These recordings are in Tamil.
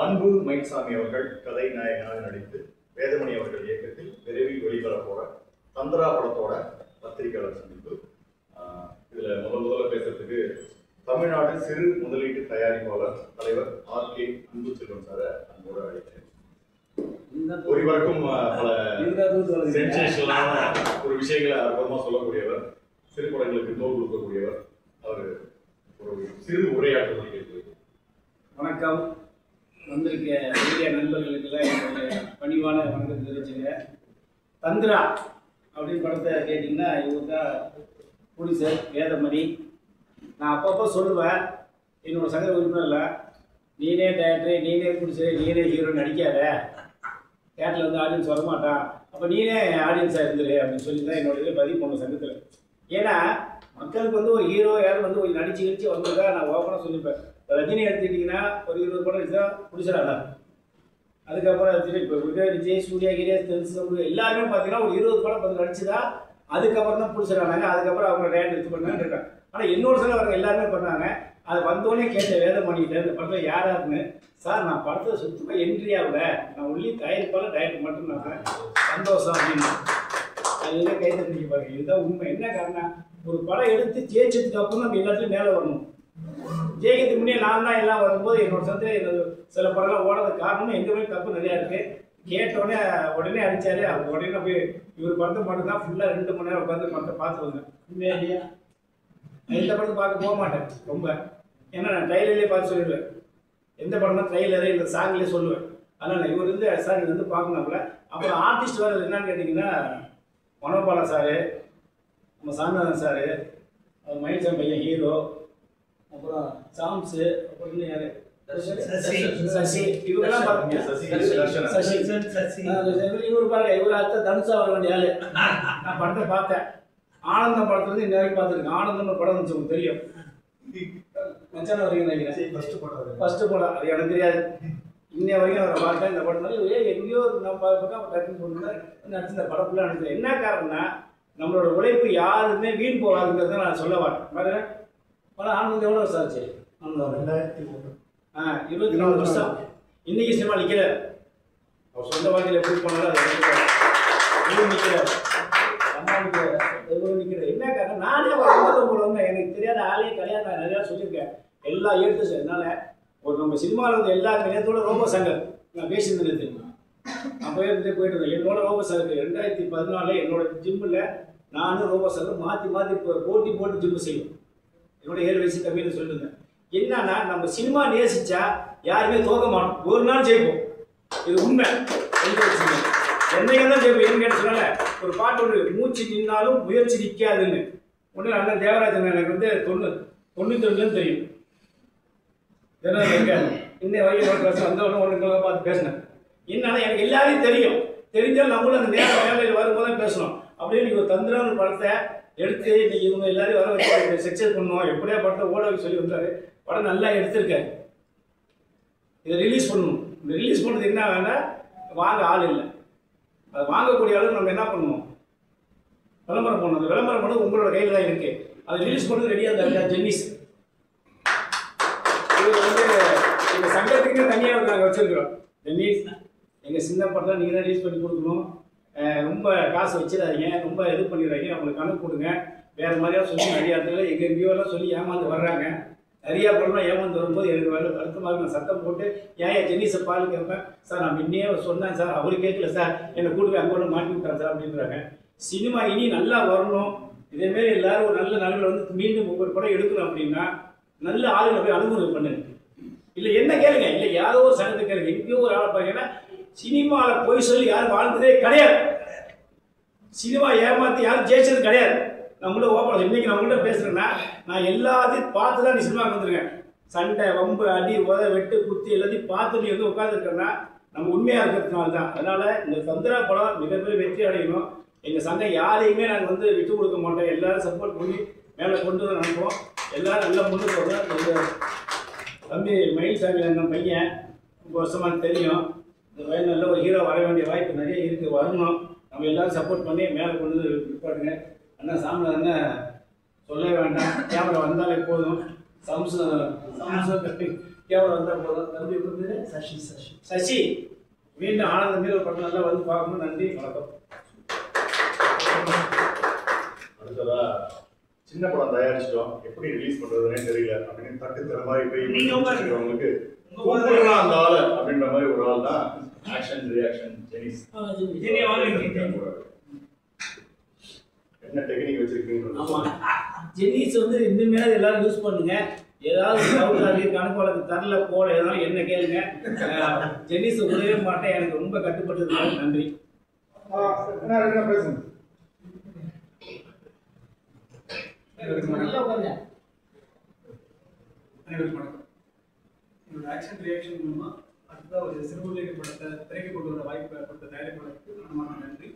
அன்பு மயில்சாமி அவர்கள் கதை நாயகனாக நடித்து வேதமணி அவர்கள் இயக்கத்தில் விரைவில் வெளிவரப்போற தந்திரா படத்தோட பத்திரிகையாளர் சந்திப்பு. இதுல முதல்ல பேசுறதுக்கு தமிழ்நாடு சிறு முதலீட்டு தயாரிப்பாளர் தலைவர் ஆர்.கே. அன்பு செல்வன் சார் அன்போடு அழைக்கிறேன். ஒருவருக்கும் பல சென்சேஷனலான ஒரு விஷயங்களை அற்புதமா சொல்லக்கூடியவர், சிறு படங்களுக்கு தோல் கொடுக்கக்கூடியவர். அவர் ஒரு சிறு உரையாற்ற கேட்கிறேன். வணக்கம். வந்திருக்க மீடியா நண்பர்களுக்கெல்லாம் என்னுடைய பணிவான வணக்கம் தெரிவிச்சுங்க. தந்திரா அப்படின்னு படத்தை கேட்டிங்கன்னா இவர் தான் ப்ரொடியூசர் வேதமணி. நான் அப்பப்போ சொல்லுவேன், என்னோட சக உறுப்பினர் இல்லை, நீனே டேரக்டரு, நீனே ப்ரொடியூசர், நீனே ஹீரோ நடிக்காத, தேட்டரில் வந்து ஆடியன்ஸ் வரமாட்டான், அப்போ நீனே ஆடியன்ஸாக இருந்துரு அப்படின்னு சொல்லி தான் என்னோட இதில் பதிவு பண்ண சங்கத்தில். ஏன்னா மக்களுக்கு வந்து ஒரு ஹீரோ யாரும் வந்து ஒரு நடிச்சு வந்ததா நான் ஓப்பனாக சொல்லிப்பேன். ரஜினி எடுத்துக்கிட்டிங்கன்னா ஒரு 20 படம் எடுத்தா பிடிச்சிடாங்க. அதுக்கப்புறம் இப்போ விஜய், சூர்யா, கிரேஸ், தெரிஞ்சு எல்லாருமே பார்த்தீங்கன்னா ஒரு 20 படம் 10 நடிச்சுதா அதுக்கப்புறம் தான் பிடிச்சிடாங்க. அதுக்கப்புறம் அவங்க டேரக்ட் எடுத்து பண்ணான்னு இருக்காங்க. ஆனால் என்னோட சில அவங்க எல்லாருமே பண்ணாங்க. அது வந்தோடனே கேட்ட வேதமணிகிட்ட இந்த படத்தில் யாராருன்னு, சார் நான் படத்தை சுத்தமாக என்ட்ரி ஆகல, நான் உள்ளி தயாரிப்பாளர் டைரக்டர் மட்டும் நான் சந்தோஷம் அப்படின்னு அது என்ன கைத்தை பிடிக்க பாருங்க. இதுதான் உண்மை. என்ன காரணம், ஒரு படம் எடுத்து ஜெயிச்சதுக்கு அப்புறம் நம்ம எல்லாத்துலையும் மேலே வரணும். ஜெயிக்கிறதுக்கு முன்னே நான் தான் எல்லாம் வரும்போது என்னோட சந்தையில் சில படம்லாம் ஓடுறதுக்கு காரணமும் எங்கள் மேலே தப்பு நிறையா இருக்குது. கேட்டோடனே உடனே அடித்தாரு. அவங்க உடனே போய் இவர் படத்தை மட்டும் தான் ஃபுல்லாக 2 மணி நேரம் உட்காந்து படத்தை பார்த்து வந்தேன். உண்மையா இல்லையா? எந்த படத்தை பார்க்க போக மாட்டேன் ரொம்ப. ஏன்னா நான் ட்ரைலர்லேயே பார்த்து சொல்லிடுவேன். எந்த படம்னா ட்ரைலரு இந்த சாங்லேயே சொல்லுவேன். அதனால் இவர் இருந்து சார் இது வந்து பார்க்கணும்ல. அப்புறம் ஆர்டிஸ்ட் வர்றது என்னன்னு கேட்டிங்கன்னா மனோபாலா சார், நம்ம சாமிநாதன் சார், மயில்சாமி பையன் ஹீரோ, அப்புறம் சாம்ஸு, அப்புறம் இன்னும் யார் சசி, இவங்கெல்லாம் பார்த்தீங்க. சசி இவர் பாருங்க, இவர் அடுத்த தனுஷா வர வேண்டிய ஆளு. நான் படத்தை பார்த்தேன். ஆனந்தம் படத்துல இருந்து இன்ன வரைக்கும் பார்த்துருக்கேன். ஆனந்தம்னு படம் வந்துச்சு, உங்களுக்கு தெரியும். மச்சான வரைக்கும் நினைக்கிறேன் ஃபர்ஸ்ட் படம். அது எனக்கு தெரியாது. இன்னைய வரைக்கும் அவரை பார்த்தேன். இந்த படத்துல எங்கேயோ நம்ம பக்கம் டக்குன்னு போட்டு நடிச்சு இந்த படம் ஃபுல்லாக நடிச்சேன். என்ன காரணம்னா நம்மளோட உழைப்பு யாருமே வீண் போகாதுங்கிறத நான் சொல்ல வரேன். பாருங்க, படம் ஆனந்தம் எவ்வளோ வருஷம் ஆச்சு? 24 வருஷம். இன்னைக்கு சினிமா நிற்கிற அவர் சொந்த வாழ்க்கையில் எப்படி போனாலும் அது நிற்கிற நிற்கிற. என்ன காரணம், நானே உங்களை வந்து எனக்கு தெரியாத ஆளே கிடையாது. நான் நிறையா சொல்லியிருக்கேன். எல்லா ஏற்று அதனால ஒரு நம்ம சினிமாவில் வந்து எல்லா நேரத்தோட ரோபோ சங்கர் நான் பேசியிருந்தேன் தெரியுமா? நான் போயிட்டு இருந்தேன். என்னோட ரோபோ சங்கர் 2014 என்னோட ஜிம்மில் நானும் ரோபோ சங்கர் மாற்றி போட்டு ஜிம்மு செய்வோம். என்னோட 7 வயசு கம்மியில் சொல்லியிருந்தேன். என்னன்னா நம்ம சினிமா நேசிச்சா யாருமே தோக்க மாட்டோம், ஒரு நாள் ஜெயிப்போம். இது உண்மை. என்னைக்கு தான் ஜெயிப்போம். ஏன்னு கேட்டதுனால ஒரு பாட்டு ஒரு மூச்சு நின்னாலும் முயற்சி நிற்காதுன்னு ஒன்று அண்ணன் தேவராஜன் எனக்கு வந்து 92 தெரியும். இன்னை வரைக்கும் அந்த ஒன்று பார்த்து பேசினேன். என்னன்னா எனக்கு எல்லாரையும் தெரியும். தெரிஞ்சாலும் நம்மளும் அந்த நேரம் வேலையில் வரும்போது தான் பேசணும் அப்படின்னு. நீங்கள் ஒரு தந்திரான படத்தை எடுத்து இன்னைக்கு இவங்க எல்லாரையும் வர வச்சு சக்சஸ் பண்ணுவோம். எப்படியா படத்தை ஓட சொல்லி வந்தாரு. படம் நல்லா எடுத்திருக்காரு. இதை ரிலீஸ் பண்ணணும். இந்த ரிலீஸ் பண்ணுறது என்ன வேணால் வாங்க ஆள் இல்லை. அதை வாங்கக்கூடிய அளவுக்கு நம்ம என்ன பண்ணுவோம், விளம்பரம் பண்ணணும். அந்த விளம்பரம் பண்ணது உங்களோட கையில் தான் இருக்குது. அதை ரிலீஸ் பண்ணுறது ரெடியாக இருந்தாங்க ஜென்னிஸ். இது வந்து எங்கள் சங்கத்துக்குன்னு தனியாக நாங்கள் வச்சுருக்கிறோம். ஜென்னிஸ் எங்கள் சின்ன படத்தை நீங்கள் தான் ரிலீஸ் பண்ணி கொடுக்கணும். ரொம்ப காசு வச்சிடாதீங்க, ரொம்ப இது பண்ணிடுறாங்க, அவங்களுக்கு கணக்கு கொடுங்க. வேறு மாதிரியாக சொல்லி நிறையா இடத்துல எங்கெங்கேயோலாம் சொல்லி ஏமாந்து வர்றாங்க. நிறையா படம்லாம் ஏமாந்து வரும்போது எனக்கு வருத்தமாக நான் சத்தம் போட்டு ஏன் ஜென்னிஸை பால் கேட்பேன். சார் நான் முன்னே சொன்னேன் சார், அவரு கேட்கல சார், என்னை கூட்டு போய் அங்கே மாட்டி விட்டான் சார் அப்படின்றாங்க. சினிமா இனி நல்லா வரணும். இதேமாரி எல்லாரும் ஒரு நல்ல நிலைமையில் வந்து மீண்டும் ஒவ்வொரு படம் எடுக்கணும் அப்படின்னா நல்ல ஆளுங்களை போய் அனுமதி பண்ணுங்க. இல்லை என்ன கேளுங்க, இல்லை யாரோ ஒரு சங்கத்தை கேளுங்க. எங்கேயோ ஒரு ஆளை பார்த்தீங்கன்னா சினிமாவில் போய் சொல்லி யாரும் வாழ்ந்ததே கிடையாது. சினிமா ஏமாற்றி யாரும் ஜெயிச்சது கிடையாது. நம்மள ஓப்பன் இன்னைக்கு நான் உங்கள்கிட்ட பேசுகிறேன்னா நான் எல்லாத்தையும் பார்த்து தான் நீ சினிமாவுக்கு வந்துருக்கேன். சண்டை, வம்பு, அடி, உத, வெட்டு, குத்தி எல்லாத்தையும் பார்த்து நீ வந்து உட்காந்துருக்கேன்னா நம்ம உண்மையாக இருக்கிறதுனால தான். அதனால் இந்த தந்திரா படம் மிகப்பெரிய வெற்றி அடையணும். எங்கள் சங்கம் யாரையுமே நாங்கள் வந்து விட்டு கொடுக்க மாட்டோம். எல்லோரும் சப்போர்ட் பண்ணி மேலே கொண்டு வந்து நினைப்போம். எல்லோரும் நல்லா முன்னுக்கு வரணும். எங்கள் தம்பி மயில்சாமி அண்ணன் பையன் ரொம்ப வருஷமாக தெரியும். இந்த பையன் நல்ல ஒரு ஹீரோ வர வேண்டிய வாய்ப்பு நிறைய இருக்குது, வரணும். நம்ம எல்லோரும் சப்போர்ட் பண்ணி மேலே கொண்டு வந்து நிப்பாட்டுங்க. அண்ணா சாமிநாதன் சொல்லவே வேண்டாம், கேமரா வந்தாலே போதும். கேவலம் வந்தால் போதும். தம்பி வந்து சசி. சசி மீண்டும் ஆனந்த மீது ஒரு படம் நல்லா வந்து பார்க்கணும். நன்றி, வணக்கம். அடுத்ததா சின்ன படம் தயாரிச்சிட்டோம், எப்படி ரிலீஸ் பண்றதுன்னே தெரியல அப்படின்னு தட்டு தர மாதிரி போய் உங்களுக்கு கூப்பிடலாம் அந்த ஆளு அப்படின்ற மாதிரி ஒரு ஆள் தான் ஆக்ஷன் ரியாக்ஷன் ஜெனிஸ். என்ன டெக்னிக் வச்சிருக்கீங்க? ஆமா, ஜெனிஸ் வந்து இனிமே எல்லாரும் யூஸ் பண்ணுங்க. ஏதாவது டவுட் ஆகி கணக்கு வழக்கு தரல போல ஏதாவது என்ன கேளுங்க. ஜெனிஸ் உதவே மாட்டேன், எனக்கு ரொம்ப கட்டுப்பட்டது. நன்றி. பேசுங்க. அனைவருக்கும் வணக்கம். என்னோட ஆக்ஷன் ரியாக்ஷன் மூலமா அடுத்ததாக ஒரு சிறுமுல்லைக்கு படத்தை திரைக்கு கொண்டு வர வாய்ப்பு ஏற்பட்ட தயாரிப்பாளருக்கு மனமான நன்றி.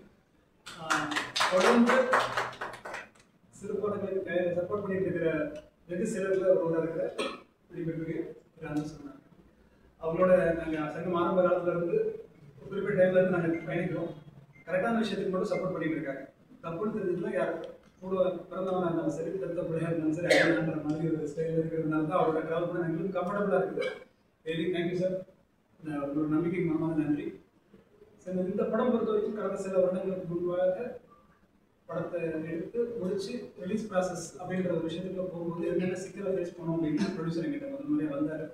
தொடர்ந்து சிறுபடங்களுக்கு சப்போர்ட் பண்ணிட்டு இருக்கிற வெகு சிலரில் ஒருவராக இருக்கிற வெளிப்பெற்று சொன்னாங்க. அவங்களோட நாங்கள் சங்கம் ஆரம்ப காலத்துல இருந்து குறிப்பிட்ட டைம்ல இருந்து நாங்கள் பயணிக்கிறோம். கரெக்டான விஷயத்துக்கு மட்டும் சப்போர்ட் பண்ணிட்டு இருக்காங்க. தப்புன்னு தெரிஞ்சதுன்னா யார் கூட பிறந்தவனாக இருந்தாலும் சரி, தத்த பிள்ளையாக இருந்தாலும் சரி, அண்ணன்ற மாதிரி ஒரு ஸ்டைலில் இருக்கிறதுனால தான் அவரோட ட்ராவல் பண்ண எங்களுக்கு கம்ஃபர்டபுளாக இருக்குது. Very thank you sir. உங்களோட நம்பிக்கைக்கு மனமான நன்றி சார். இந்த படம் பொறுத்த வரைக்கும் கடந்த சில வருடங்களுக்கு முன்பாக படத்தை எடுத்து முடிச்சு ரிலீஸ் ப்ராசஸ் அப்படின்ற ஒரு விஷயத்துக்குள்ள போகும்போது என்னென்ன சிக்கலை ஃபேஸ் பண்ணோம் அப்படின்னு ப்ரொடியூசர் என்கிட்ட முதல் முறையாக வந்தார்.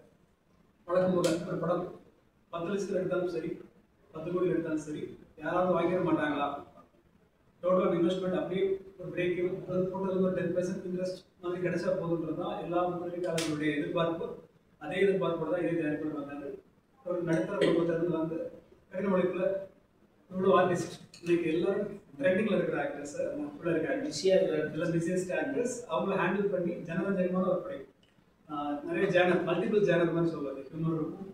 வழக்கம் போல ஒரு படம் 10 லட்சத்தில் எடுத்தாலும் சரி, 10 கோடியில் எடுத்தாலும் சரி, யாராவது வாங்கிட மாட்டாங்களா, டோட்டல் இன்வெஸ்ட்மெண்ட் அப்படியே ஒரு பிரேக் போட்டது ஒரு 10% இன்ட்ரெஸ்ட் மாதிரி கிடைச்சா போதுன்றது தான் எல்லா முதலீட்டாளர்களுடைய எதிர்பார்ப்பு. அதே எதிர்பார்ப்போடு தான் இதே தயாரிப்பு வந்தாங்க. ஒரு நடுத்தர குடும்பத்திலிருந்து வந்து கடின உழைப்புல இவ்வளோ ஆர்டிஸ்ட் இன்னைக்கு எல்லாரும் ட்ரெண்டிங்கில் இருக்கிற ஆக்டர்ஸ் ஃபுல்லாக இருக்காங்க. எல்லாம் பிஸியஸ்ட் ஆக்டர்ஸ் அவங்கள ஹேண்டில் பண்ணி ஜனரஞ்சகமான ஒரு படை. நிறைய ஜேனர், மல்டிபிள் ஜேனர் மாதிரி சொல்லுவாங்க. இன்னொரு இருக்கும்,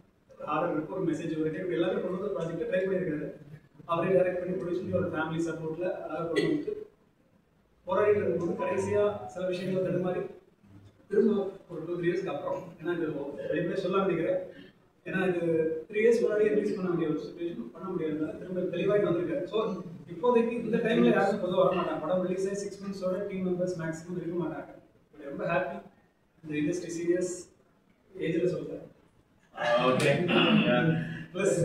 ஆர்டர் இருக்கும், ஒரு மெசேஜ் ஒரு எல்லாரும் கொண்டு வந்து ப்ராஜெக்டை ட்ரை பண்ணியிருக்காரு. அவரே டைரக்ட் பண்ணி ப்ரொடியூஸ் பண்ணி ஒரு ஃபேமிலி சப்போர்ட்டில் அழகாக கொண்டு வந்து போராடிட்டு இருக்கும்போது கடைசியாக சில விஷயங்களை தடுமாறி திரும்ப ஒரு 2-3 இயர்ஸ்க்கு அப்புறம், ஏன்னா இது வெளிப்படையாக சொல்ல நினைக்கிறேன், ஏன்னா இது 3 இயர்ஸ் முன்னாடியே ரிலீஸ் பண்ண வேண்டிய ஒரு சுச்சுவேஷன் பண்ண முடியாது. திரும்ப தெளிவாக வந்திருக்காரு. ஸோ இப்போதைக்கு இந்த டைமில் யாரும் பொதுவாக வர மாட்டாங்க. படம் ரிலீஸ் ஆகி 6 மந்த்ஸோட டீம் மெம்பர்ஸ் மேக்ஸிமம் இருக்க மாட்டாங்க. பட் ரொம்ப ஹாப்பி இந்த இண்டஸ்ட்ரி சீரியஸ் ஏஜில் சொல்கிறேன். ப்ளஸ்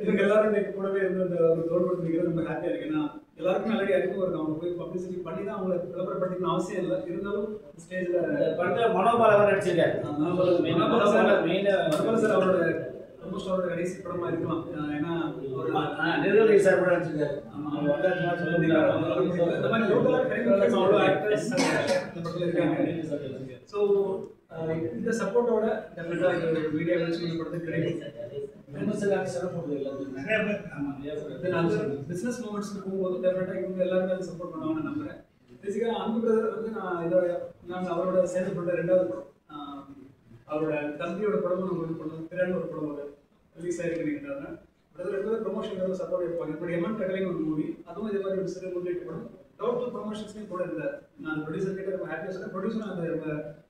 இவங்க எல்லாரும் இன்னைக்கு கூடவே இருந்து அந்த ஒரு தோல்படுத்திக்கிறது ரொம்ப ஹாப்பியாக இருக்கு. ஏன்னா எல்லாருக்கும் நல்லடி அறிமுகம் இருக்கும். அவங்க போய் பப்ளிசிட்டி பண்ணி தான் அவங்களை விளம்பரப்படுத்திக்கணும் அவசியம் இல்லை. இருந்தாலும் ஸ்டேஜில் படத்தில் மனோபாலவர் நடிச்சிருக்காரு. மனோபால சார் அவரோட ஆல்மோஸ்ட் அவரோட கடைசி படமாக இருக்கலாம். ஏன்னா அவர் நிர்மலை சார் கூட நடிச்சிருக்காரு. இந்த மாதிரி லோக்கலாக அவ்வளோ ஆக்டர்ஸ் இந்த படத்தில் இருக்காங்க. ஸோ இந்த சப்போர்ட்டோட டெஃபினட்டாக இந்த மீடியா வச்சு இந்த படத்துக்கு கிடைக்கும். பிஸ்னஸ் மூமெண்ட்ஸ்க்கு போகும்போது டெஃபினட்டாக இவங்க எல்லாருமே அதை சப்போர்ட் பண்ணுவாங்கன்னு நம்புறேன். பேசிக்காக அன்பு பிரதர் வந்து நான் அவரோட சேர்ந்து பண்ணுற 2வது படம். அவரோட தம்பியோட படமும் நம்ம பண்ணோம். திறன் ஒரு படம் ரிலீஸ் ஆகிருக்குன்னு பிரதர் ப்ரொமோஷன் சப்போர்ட் இருப்பாங்க. இப்படி எம்என் கடலைன்னு ஒரு மூவி, அதுவும் இதே மாதிரி ஒரு சிறு முதலீட்டு படம். டோட்டல் ப்ரொமோஷன்ஸ்லேயும் கூட இருந்தார். நான் ப்ரொடியூசர் கிட்ட ரொம்ப ஹாப்பியாக சொன்னேன். ப்ரொடியூசர் அந்த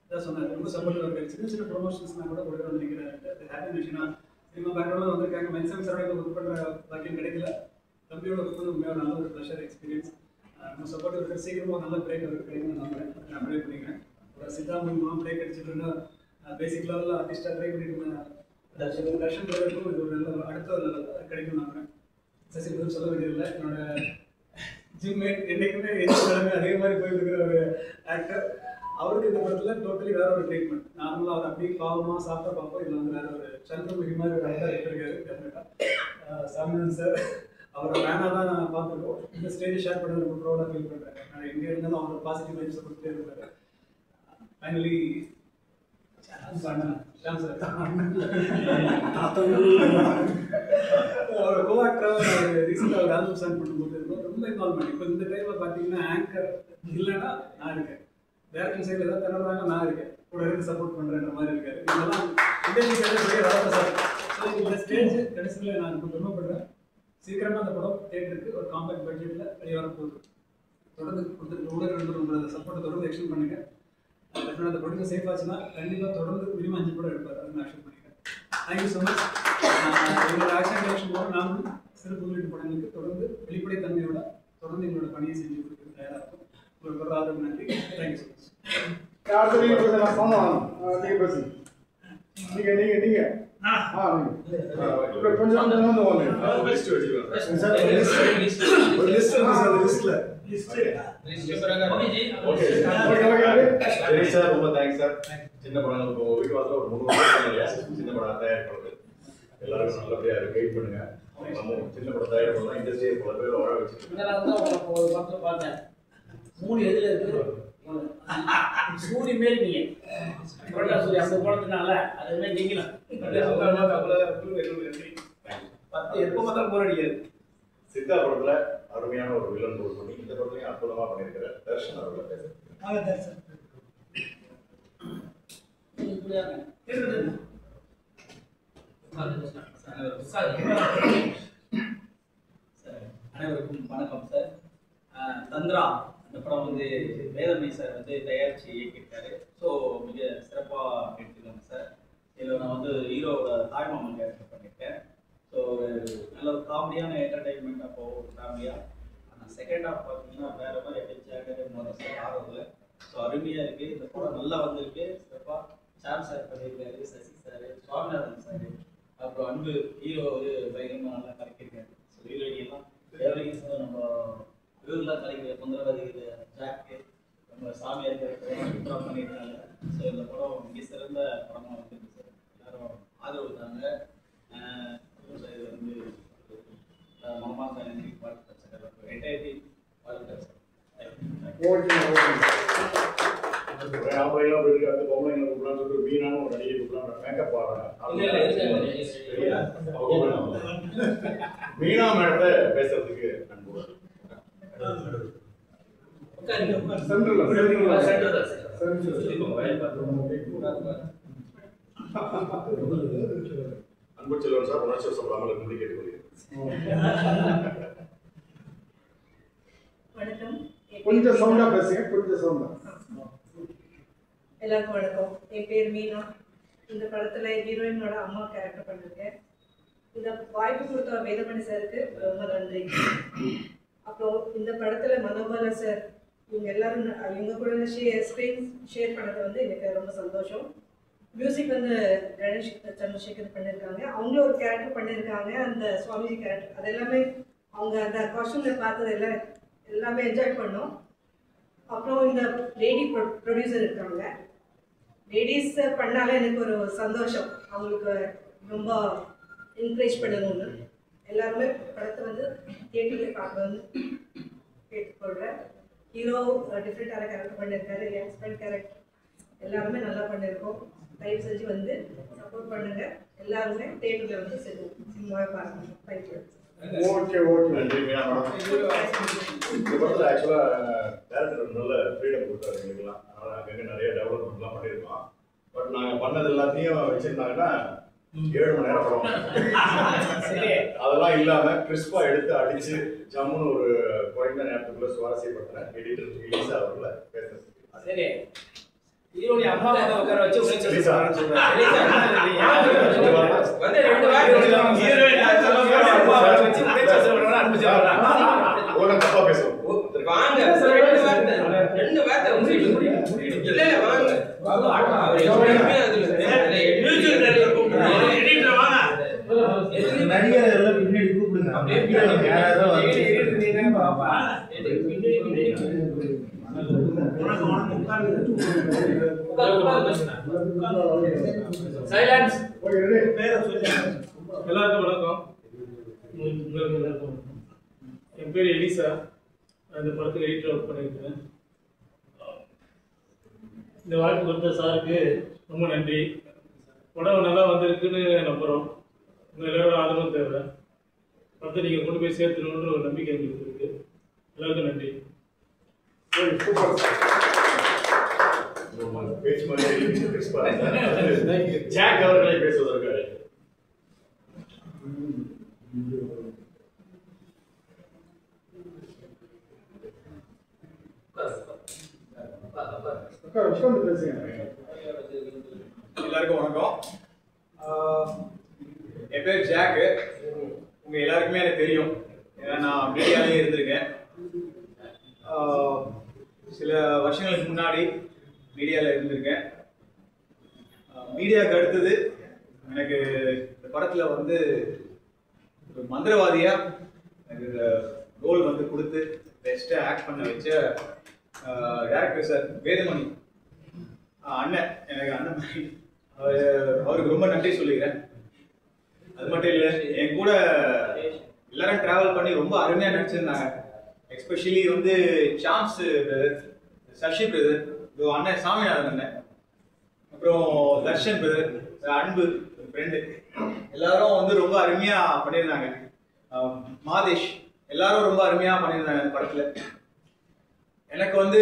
இதாக சொன்னார், ரொம்ப சப்போர்ட்டிவாக இருக்காரு. சின்ன சின்ன ப்ரொமோஷன்ஸ்லாம் கூட கொடுக்க வந்திருக்கிறாரு. ஹாப்பி விஷயம். சினிமா பேக்ரவுண்டில் வந்திருக்காங்க. மென்சன் சரவணை ஒர்க் பண்ணுற பாக்கியம் கிடைக்கல. தம்பியோட ஒர்க் பண்ண உண்மையாக நல்ல ஒரு ப்ளஷர் எக்ஸ்பீரியன்ஸ். நம்ம சப்போர்ட் இருக்கிற சீக்கிரமாக நல்ல பிரேக் கிடைக்கும்னு நம்புறேன். நான் ப்ரே பண்ணிக்கிறேன். ஒரு சித்தா மூலமாக பிரேக் அடிச்சுட்டு இருந்தால் பேசிக் லெவலில் ஆர்டிஸ்டாக ட்ரை பண்ணிட்டு தர்ஷன் பிரதருக்கும் இது ஒரு நல்ல அடுத்த ஒரு கிடைக்கும் நம்புறேன். சசி பிரதர் சொல்ல வேண்டியதில்லை. என்னோட ஜிம்மேட் என்றைக்குமே எதிர்ப்பு அதே மாதிரி போயிட்டு இருக்கிற ஒரு ஆக்டர். அவருக்கு இந்த படத்தில் டோட்டலி வேற ஒரு ட்ரீட்மெண்ட். நார்மலாக அவர் அப்படியே பாவமாக சாப்பிட்டா பார்ப்போம். இதில் வந்து வேற ஒரு சந்திரமுகி மாதிரி ஒரு ஆக்டர் இருக்காரு. டெஃபினட்டாக சாமியன் சார் அவரை வேணா தான் நான் பார்த்துருக்கோம். இந்த ஸ்டேஜ் ஷேர் பண்ண ரொம்ப ப்ரௌடாக ஃபீல் பண்ணுறேன். நான் எங்கே இருந்தாலும் அவரோட பாசிட்டிவ் வைப்ஸை கொடுத்துட்டே இருப்பாரு. ஃபைனலி அவர் கோஆக்டராக ரீசெண்டாக ஒரு ஆல்பம் சாங் பண்ணும்போது ரொம்ப இன்வால்வ்மெண்ட். இப்போ இந்த டைமில் பார்த்தீங்கன்னா ஆங்கர் இல்லைன்னா நான் இருக்கேன், டேரக்டர் சைடில் ஏதாவது திணறாங்க நான் இருக்கேன், கூட இருந்து சப்போர்ட் பண்ணுறேன்ற மாதிரி இருக்காரு. இதெல்லாம் இண்டஸ்ட்ரி சைடில் பெரிய வரப்பிரசாத். ஸோ இந்த ஸ்டேஜ் கடைசியில் நான் ரொம்ப பெருமைப்படுறேன். சீக்கிரமாக அந்த படம் தேட்டருக்கு ஒரு காம்பேக்ட் பட்ஜெட்டில் வெளியே வரப்போகுது. தொடர்ந்து கொடுத்துட்டு ஊடகங்கள் உங்களோட சப்போர்ட்டை தொடர்ந்து எக்ஸ்டெண்ட் பண்ணுங்கள். அந்த ப்ரொடியூசர் சேஃப் ஆச்சுன்னா கண்டிப்பாக தொடர்ந்து மினிமம் 5 படம் எடுப்பார். அது நான் அக்செப்ட் பண்ணிக்கிறேன். Thank you so much. எங்களோட ஆக்ஷன் டைரக்ஷன் போல நாங்களும் சிறு முதலீட்டு படங்களுக்கு தொடர்ந்து வெளிப்படைத்தன்மையோட தொடர்ந்து எங்களோட பணியை செஞ்சு கொடுக்க தயாராக இருக்கும். உங்களுக்கு ஒரு ஆதரவு நன்றி. Thank you so much. அடுத்து நீங்க பேசுங்க. நான் சொன்னேன். நீங்க பேசுங்க. நீங்க கொஞ்சம் வந்து வாங்க. லிஸ்ட் வச்சுக்கலாம் ஒரு லிஸ்ட் இருக்கு சார். லிஸ்ட்ல ஓகே சரி சார், ரொம்ப தேங்க்ஸ் சார். சின்ன படங்களுக்கு வீட்டு வாசல ஒரு 3 வருஷம் சின்ன படம் தயாரிக்கிறது எல்லாருக்கும் நல்லபடியா கைட் பண்ணுங்க. நம்ம சின்ன படம் தயார் பண்ணலாம், இண்டஸ்ட்ரியை பல பேர் வர வச்சு. ஒரு படத்துல பார்த்தேன், 3 எதுல இருக்கு சூரி மாரி நீங்க சூரிய அந்த படத்தினால அதே மாதிரி நீங்களும் 10 எப்போ பார்த்தாலும் போர் அடிக்காது. சித்தா படத்துல அருமையான ஒரு வில்லன் ரோல் பண்ணி இந்த படத்துலயும் அற்புதமா பண்ணியிருக்கிற தர்ஷன் அவர்களை பேசுறேன். அனைவருக்கும் வணக்கம் சார். தந்திரா இந்த படம் வந்து வேதமணி சார் வந்து தயாரித்து இயக்கியிருக்காரு. ஸோ மிக சிறப்பாக எடுத்துக்கோங்க சார். இதில் நான் வந்து ஹீரோவோட தாய்மாமன் கேரக்டர் பண்ணியிருக்கேன். ஸோ நல்ல ஒரு காமெடியான என்டர்டைன்மெண்ட்டாக போகும் ஒரு ஃபேமிலியாக. ஆனால் செகண்ட் ஹாஃப் பார்த்தீங்கன்னா வேறு மாதிரி அடிச்சாக முதல் சார் ஆடுறதுல ஸோ அருமையாக இருக்குது. இந்த படம் நல்லா வந்திருக்கு. சிறப்பாக சாம் சார் பண்ணியிருக்காரு, சசி சார், சுவாமிநாதன் சார், அப்புறம் அன்பு ஹீரோ வந்து பயங்கரமாக நல்லா கலக்கியிருக்காரு. ஸோ ஹீரோயினியெல்லாம் தேவரையும் சார் நம்ம இவங்களாம் கலைக்கிற தொந்தரவாதிகள் ஜாக்கு நம்ம சாமியார் சூப்பராக பண்ணியிருக்காங்க. ஸோ இந்த படம் மிக சிறந்த படமாக வந்துருக்கு சார். எல்லாரும் ஆதரவு தாங்க. இது வந்து மாமா சார் நன்றி வாழ்த்துக்கள் சார். என்டையர்டி வாழ்த்துக்கள் சார். மீனா மேடத்தை பேசுறதுக்கு அன்புடன் அன்பு செல்வன் சார் உணர்ச்சி வசப்படாமல் இருந்து கேட்டுக்கொள்கிறேன். வணக்கம். கொஞ்சம் சவுண்டா பேசுங்க. கொஞ்சம் சவுண்டா. எல்லாருக்கும் வணக்கம். என் பேர் மீனா. இந்த படத்துல ஹீரோயினோட அம்மா கேரக்டர் பண்ணிருக்கேன். இந்த வாய்ப்பு கொடுத்த வேதமணி சாருக்கு ரொம்ப நன்றி. அப்புறம் இந்த படத்துல மனோபாலா சார் இவங்க எல்லாரும் இவங்க கூட ஸ்க்ரீன் ஷேர் பண்ணது வந்து எனக்கு ரொம்ப சந்தோஷம். மியூசிக் வந்து கணேஷ் சந்திரசேகர் பண்ணியிருக்காங்க. அவங்களும் ஒரு கேரக்டர் பண்ணியிருக்காங்க, அந்த சுவாமிஜி கேரக்டர். அது எல்லாமே அவங்க அந்த காஸ்டியூம்ல பார்த்தது எல்லாமே என்ஜாய் பண்ணோம். அப்புறம் இந்த லேடி ப்ரொடியூசர் இருக்காங்க. லேடிஸ் பண்ணாலே எனக்கு ஒரு சந்தோஷம். அவங்களுக்கு ரொம்ப என்கரேஜ் பண்ணணும்னு எல்லாருமே படத்தை வந்து தியேட்டரில் பார்க்கணும்னு கேட்டுக்கொள்கிறேன். ஹீரோ டிஃப்ரெண்ட்டான கேரக்டர் பண்ணியிருக்காரு, என் ஹஸ்பண்ட் கேரக்டர் எல்லாருமே நல்லா பண்ணியிருக்கோம். தயவு செஞ்சு வந்து சப்போர்ட் பண்ணுங்க. எல்லாருமே தியேட்டரில் வந்து சினிமாவை பாருங்க. தேங்க்யூ. ஓகே. நன்றி மீனா மேடம். இந்த படத்தில் ஆக்சுவலாக டேரக்டர் நல்ல ஃப்ரீடம் கொடுத்தாரு எங்களுக்குலாம். அதனால் அங்கங்கே நிறைய டெவலப்மெண்ட்லாம் பண்ணியிருக்கோம். பட் நாங்கள் பண்ணது எல்லாத்தையும் வச்சுருந்தாங்கன்னா 7 மணி நேரம் படம். அதெல்லாம் இல்லாமல் கிறிஸ்பாக எடுத்து அடித்து ஜம்முன்னு ஒரு குறைந்த நேரத்துக்குள்ள சுவாரஸ்யப்படுத்தினேன் எடிட்டர் ரிலீஸ் அவர்களை பேசுகிறேன். சரி, ஹீரோடைய அம்மா உட்கார வச்சு தப்பா பேசுவோம். நடிகர்கள் பின்னாடி கூப்பிடுங்க. எல்லாருக்கும் வணக்கம். என் பேர் எலிசா. இந்த படத்தில் எடிட்டர் ஒர்க் பண்ணியிருக்கேன். இந்த வாய்ப்பு கொடுத்த சாருக்கு ரொம்ப நன்றி. படம் நல்லா வந்திருக்குன்னு நம்புகிறோம். உங்கள் எல்லாரோட ஆதரவும் தேவை. படத்தை நீங்கள் கொண்டு போய் சேர்த்துணுன்ற ஒரு நம்பிக்கை எங்களுக்கு இருக்குது. எல்லாருக்கும் நன்றி. பேச்சு ஜாக் அவர்களை பேசுவதற்கு எல்லாருக்கும் வணக்கம். என் பேர் ஜாக்கு. உங்க எல்லாருக்குமே எனக்கு தெரியும், ஏன்னா நான் மீடியாலேயே இருந்திருக்கேன். சில வருஷங்களுக்கு முன்னாடி மீடியாவில் இருந்திருக்கேன். மீடியாவுக்கு அடுத்தது எனக்கு இந்த படத்தில் வந்து ஒரு மந்திரவாதியாக எனக்கு இந்த ரோல் வந்து கொடுத்து பெஸ்ட்டாக ஆக்ட் பண்ண வச்ச டேரக்டர் சார் வேதமணி அண்ணன், எனக்கு அண்ணன் மாதிரி அவருக்கு ரொம்ப நன்றி சொல்லிக்கிறேன். அது மட்டும் இல்லை, என் கூட எல்லாரும் டிராவல் பண்ணி ரொம்ப அருமையாக நடிச்சிருந்தாங்க. எஸ்பெஷலி வந்து சான்ஸ் பிரதர், சஷி பிரதர், அண்ணன் சாமிநாதன் அண்ணன், அப்புறம் தர்ஷன் பிரதர், அன்பு ஃப்ரெண்டு, எல்லாரும் வந்து ரொம்ப அருமையாக பண்ணியிருந்தாங்க. மாதேஷ், எல்லாரும் ரொம்ப அருமையாக பண்ணியிருந்தாங்க அந்த படத்தில். எனக்கு வந்து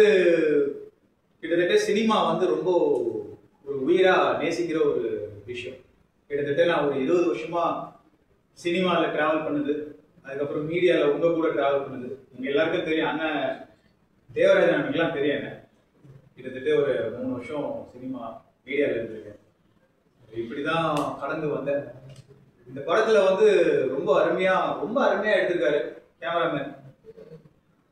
கிட்டத்தட்ட சினிமா வந்து ரொம்ப ஒரு உயிராக நேசிக்கிற ஒரு விஷயம். கிட்டத்தட்ட நான் ஒரு 20 வருஷமா சினிமாவில் ட்ராவல் பண்ணுது, அதுக்கப்புறம் மீடியாவில் உங்கள் கூட ட்ராவல் பண்ணுது. உங்கள் எல்லாருக்கும் தெரியும், அண்ணன் தேவராஜன் அண்ணனுக்குலாம் தெரியும். என்ன கிட்டத்தட்ட ஒரு 3 வருஷம் சினிமா மீடியாவில் இருந்திருக்கேன். இப்படி தான் கடந்து வந்தேன். இந்த படத்தில் வந்து ரொம்ப அருமையாக எடுத்திருக்காரு கேமராமேன்.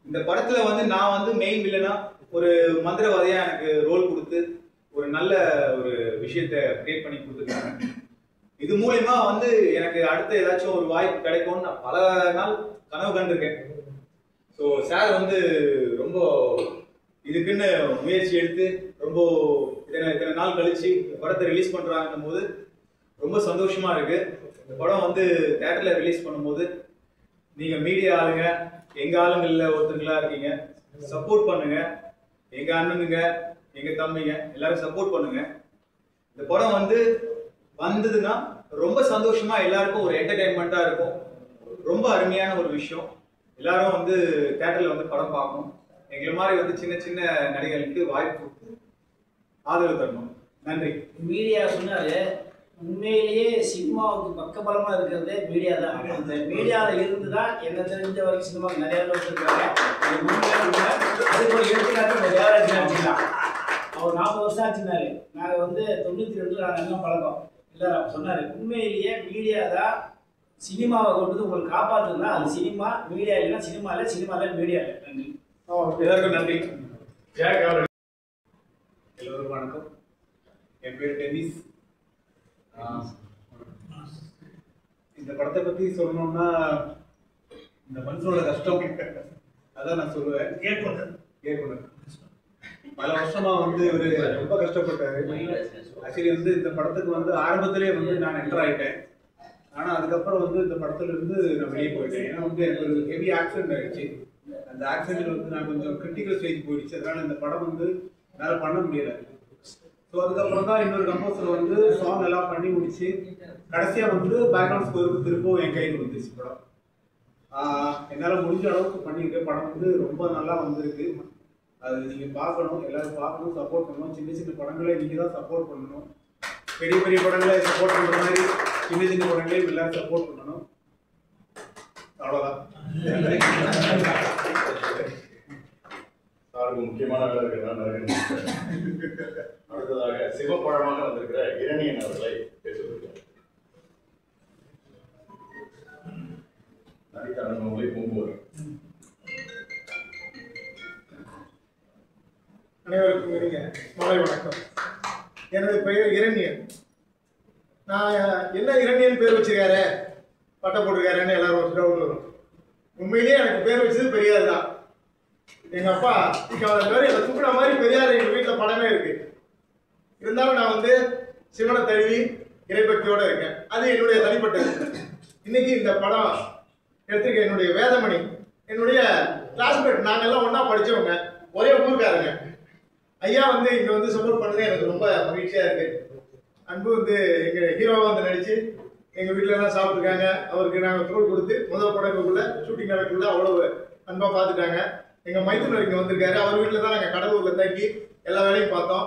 இந்த படத்தில் வந்து நான் வந்து மெயின் வில்லனா ஒரு மந்திரவாதியாக எனக்கு ரோல் கொடுத்து ஒரு நல்ல ஒரு விஷயத்தை கிரியேட் பண்ணி கொடுத்துருக்காங்க. இது மூலயமா வந்து எனக்கு அடுத்த ஏதாச்சும் ஒரு வாய்ப்பு கிடைக்கும்னு நான் பல நாள் கனவு கண்டிருக்கேன். ஸோ சார் வந்து ரொம்ப இதுக்குன்னு முயற்சி எடுத்து ரொம்ப இத்தனை நாள் கழிச்சு படத்தை ரிலீஸ் பண்ணுறாங்கன்னும் போது ரொம்ப சந்தோஷமா இருக்கு. இந்த படம் வந்து தியேட்டர்ல ரிலீஸ் பண்ணும்போது நீங்க மீடியா ஆளுங்க, எங்க ஆளுங்கள்ல ஒருத்தங்களா இருக்கீங்க, சப்போர்ட் பண்ணுங்க. எங்க அண்ணனுங்க, எங்க தம்பிங்க எல்லாரும் சப்போர்ட் பண்ணுங்க. இந்த படம் வந்து வந்ததுன்னா ரொம்ப சந்தோஷமா எல்லாருக்கும் ஒரு என்டர்டைன்மெண்டா இருக்கும். ரொம்ப அருமையான ஒரு விஷயம். எல்லாரும் வந்து தியேட்டர்ல வந்து படம் பார்க்கணும். எங்களை மாதிரி வந்து சின்ன சின்ன நடிகர்களுக்கு வாய்ப்பு கொடுத்து ஆதரவு தரணும். நன்றி. மீடியா சொன்னாரு, உண்மையிலேயே சினிமாவுக்கு பக்கபலமா இருக்கிறதே மீடியா தான். அந்த மீடியாவில் இருந்து தான் என்ன தெரிஞ்ச வரைக்கும் சினிமா நிறைய பேர் இருக்காங்க. அதுக்கு ஒரு எடுத்துக்காட்டு தேவராஜன் ஆச்சுதான். அவர் 40 வருஷம் ஆச்சுனாரு. நாங்கள் வந்து 92 நாங்கள் என்ன பழக்கம் இல்லை சொன்னார். உண்மையிலேயே மீடியா தான் சினிமாவை கொண்டு உங்களுக்கு காப்பாற்றுனா அது சினிமா. மீடியா இல்லைன்னா சினிமா இல்லை, சினிமா இல்லை மீடியா இல்லை. நன்றி. எல்லாருக்கும் நன்றி. எல்லோருக்கும் வணக்கம். என் பேர் டென்னிஸ். இந்த படத்தை பற்றி சொல்லணும்னா இந்த மனுஷனோட கஷ்டம் அதான் நான் சொல்லுவேன். இயக்குனர் பல வருஷமா வந்து இவர் ரொம்ப கஷ்டப்பட்டாரு. ஆக்சுவலி வந்து இந்த படத்துக்கு வந்து ஆரம்பத்திலே வந்து நான் என்டர் ஆகிட்டேன். ஆனால் அதுக்கப்புறம் வந்து இந்த படத்துல இருந்து நான் வெளியே போயிட்டேன். ஏன்னா வந்து எனக்கு ஒரு ஹெவி ஆக்சிடென்ட் ஆயிடுச்சு. அந்த ஆக்சிடென்ட் வந்து நான் கொஞ்சம் கிரிட்டிக்கல் ஸ்டேஜ் போயிடுச்சு. அதனால இந்த படம் வந்து என்னால் பண்ண முடியல. ஸோ அதுக்கப்புறம் தான் இன்னொரு கம்போசர் வந்து சாங் எல்லாம் பண்ணி முடிச்சு கடைசியாக வந்து பேக்ரவுண்ட் ஸ்கோருக்கு திருப்பவும் என் கையில் வந்துருச்சு படம். என்னால் முடிஞ்ச அளவுக்கு பண்ணியிருக்கேன். படம் வந்து ரொம்ப நல்லா வந்திருக்கு. அது நீங்கள் பார்க்கணும், எல்லாரும் பார்க்கணும், சப்போர்ட் பண்ணணும். சின்ன சின்ன படங்களை நீங்கள் தான் சப்போர்ட் பண்ணணும். பெரிய பெரிய படங்களை சப்போர்ட் பண்ணுற மாதிரி சின்ன சின்ன படங்களையும் எல்லாரும் சப்போர்ட் பண்ணணும். அவ்வளோதான். சாருக்கு முக்கியமான வேலை இருக்கிறதா நிறைய. அடுத்ததாக சிவப்பழமாக வந்திருக்கிற இரணியன் அவர்களை பேசுகிறார். நடித்த அனுபவங்களை பூங்குவார். அனைவருக்கும் இனிய மாலை வணக்கம். எனது பெயர் இரணியன். நான் என்ன இரணியன் பேர் வச்சிருக்காரு, பட்டம் போட்டிருக்காருன்னு எல்லாரும் ஒரு டவுட் வரும். உண்மையிலேயே எனக்கு பேர் வச்சது பெரியார் தான். எங்க அப்பா பேர் என்னை தூக்குற மாதிரி பெரியார் எங்க வீட்டில் படமே இருக்கு. இருந்தாலும் நான் வந்து சிவனை தழுவி இறைபக்தியோட இருக்கேன். அது என்னுடைய தனிப்பட்டது. இன்னைக்கு இந்த படம் எடுத்திருக்க என்னுடைய வேதமணி, என்னுடைய கிளாஸ்மேட், நாங்கெல்லாம் ஒன்னா படிச்சவங்க, ஒரே ஊருக்காரங்க. ஐயா வந்து இங்க வந்து சப்போர்ட் பண்ணது எனக்கு ரொம்ப மகிழ்ச்சியா இருக்கு. அன்பு வந்து எங்க ஹீரோவா வந்து நடிச்சு எங்க வீட்டுல எல்லாம் சாப்பிட்டுருக்காங்க. அவருக்கு நாங்கள் தோல் கொடுத்து முதல் படத்துக்குள்ள ஷூட்டிங் நடக்குள்ள அவ்வளவு அன்பா பார்த்துட்டாங்க. எங்க மைத்துனர் இங்க வந்திருக்காரு. அவர் வீட்டுல தான் நாங்கள் கடலூர்ல தங்கி எல்லா வேலையும் பார்த்தோம்.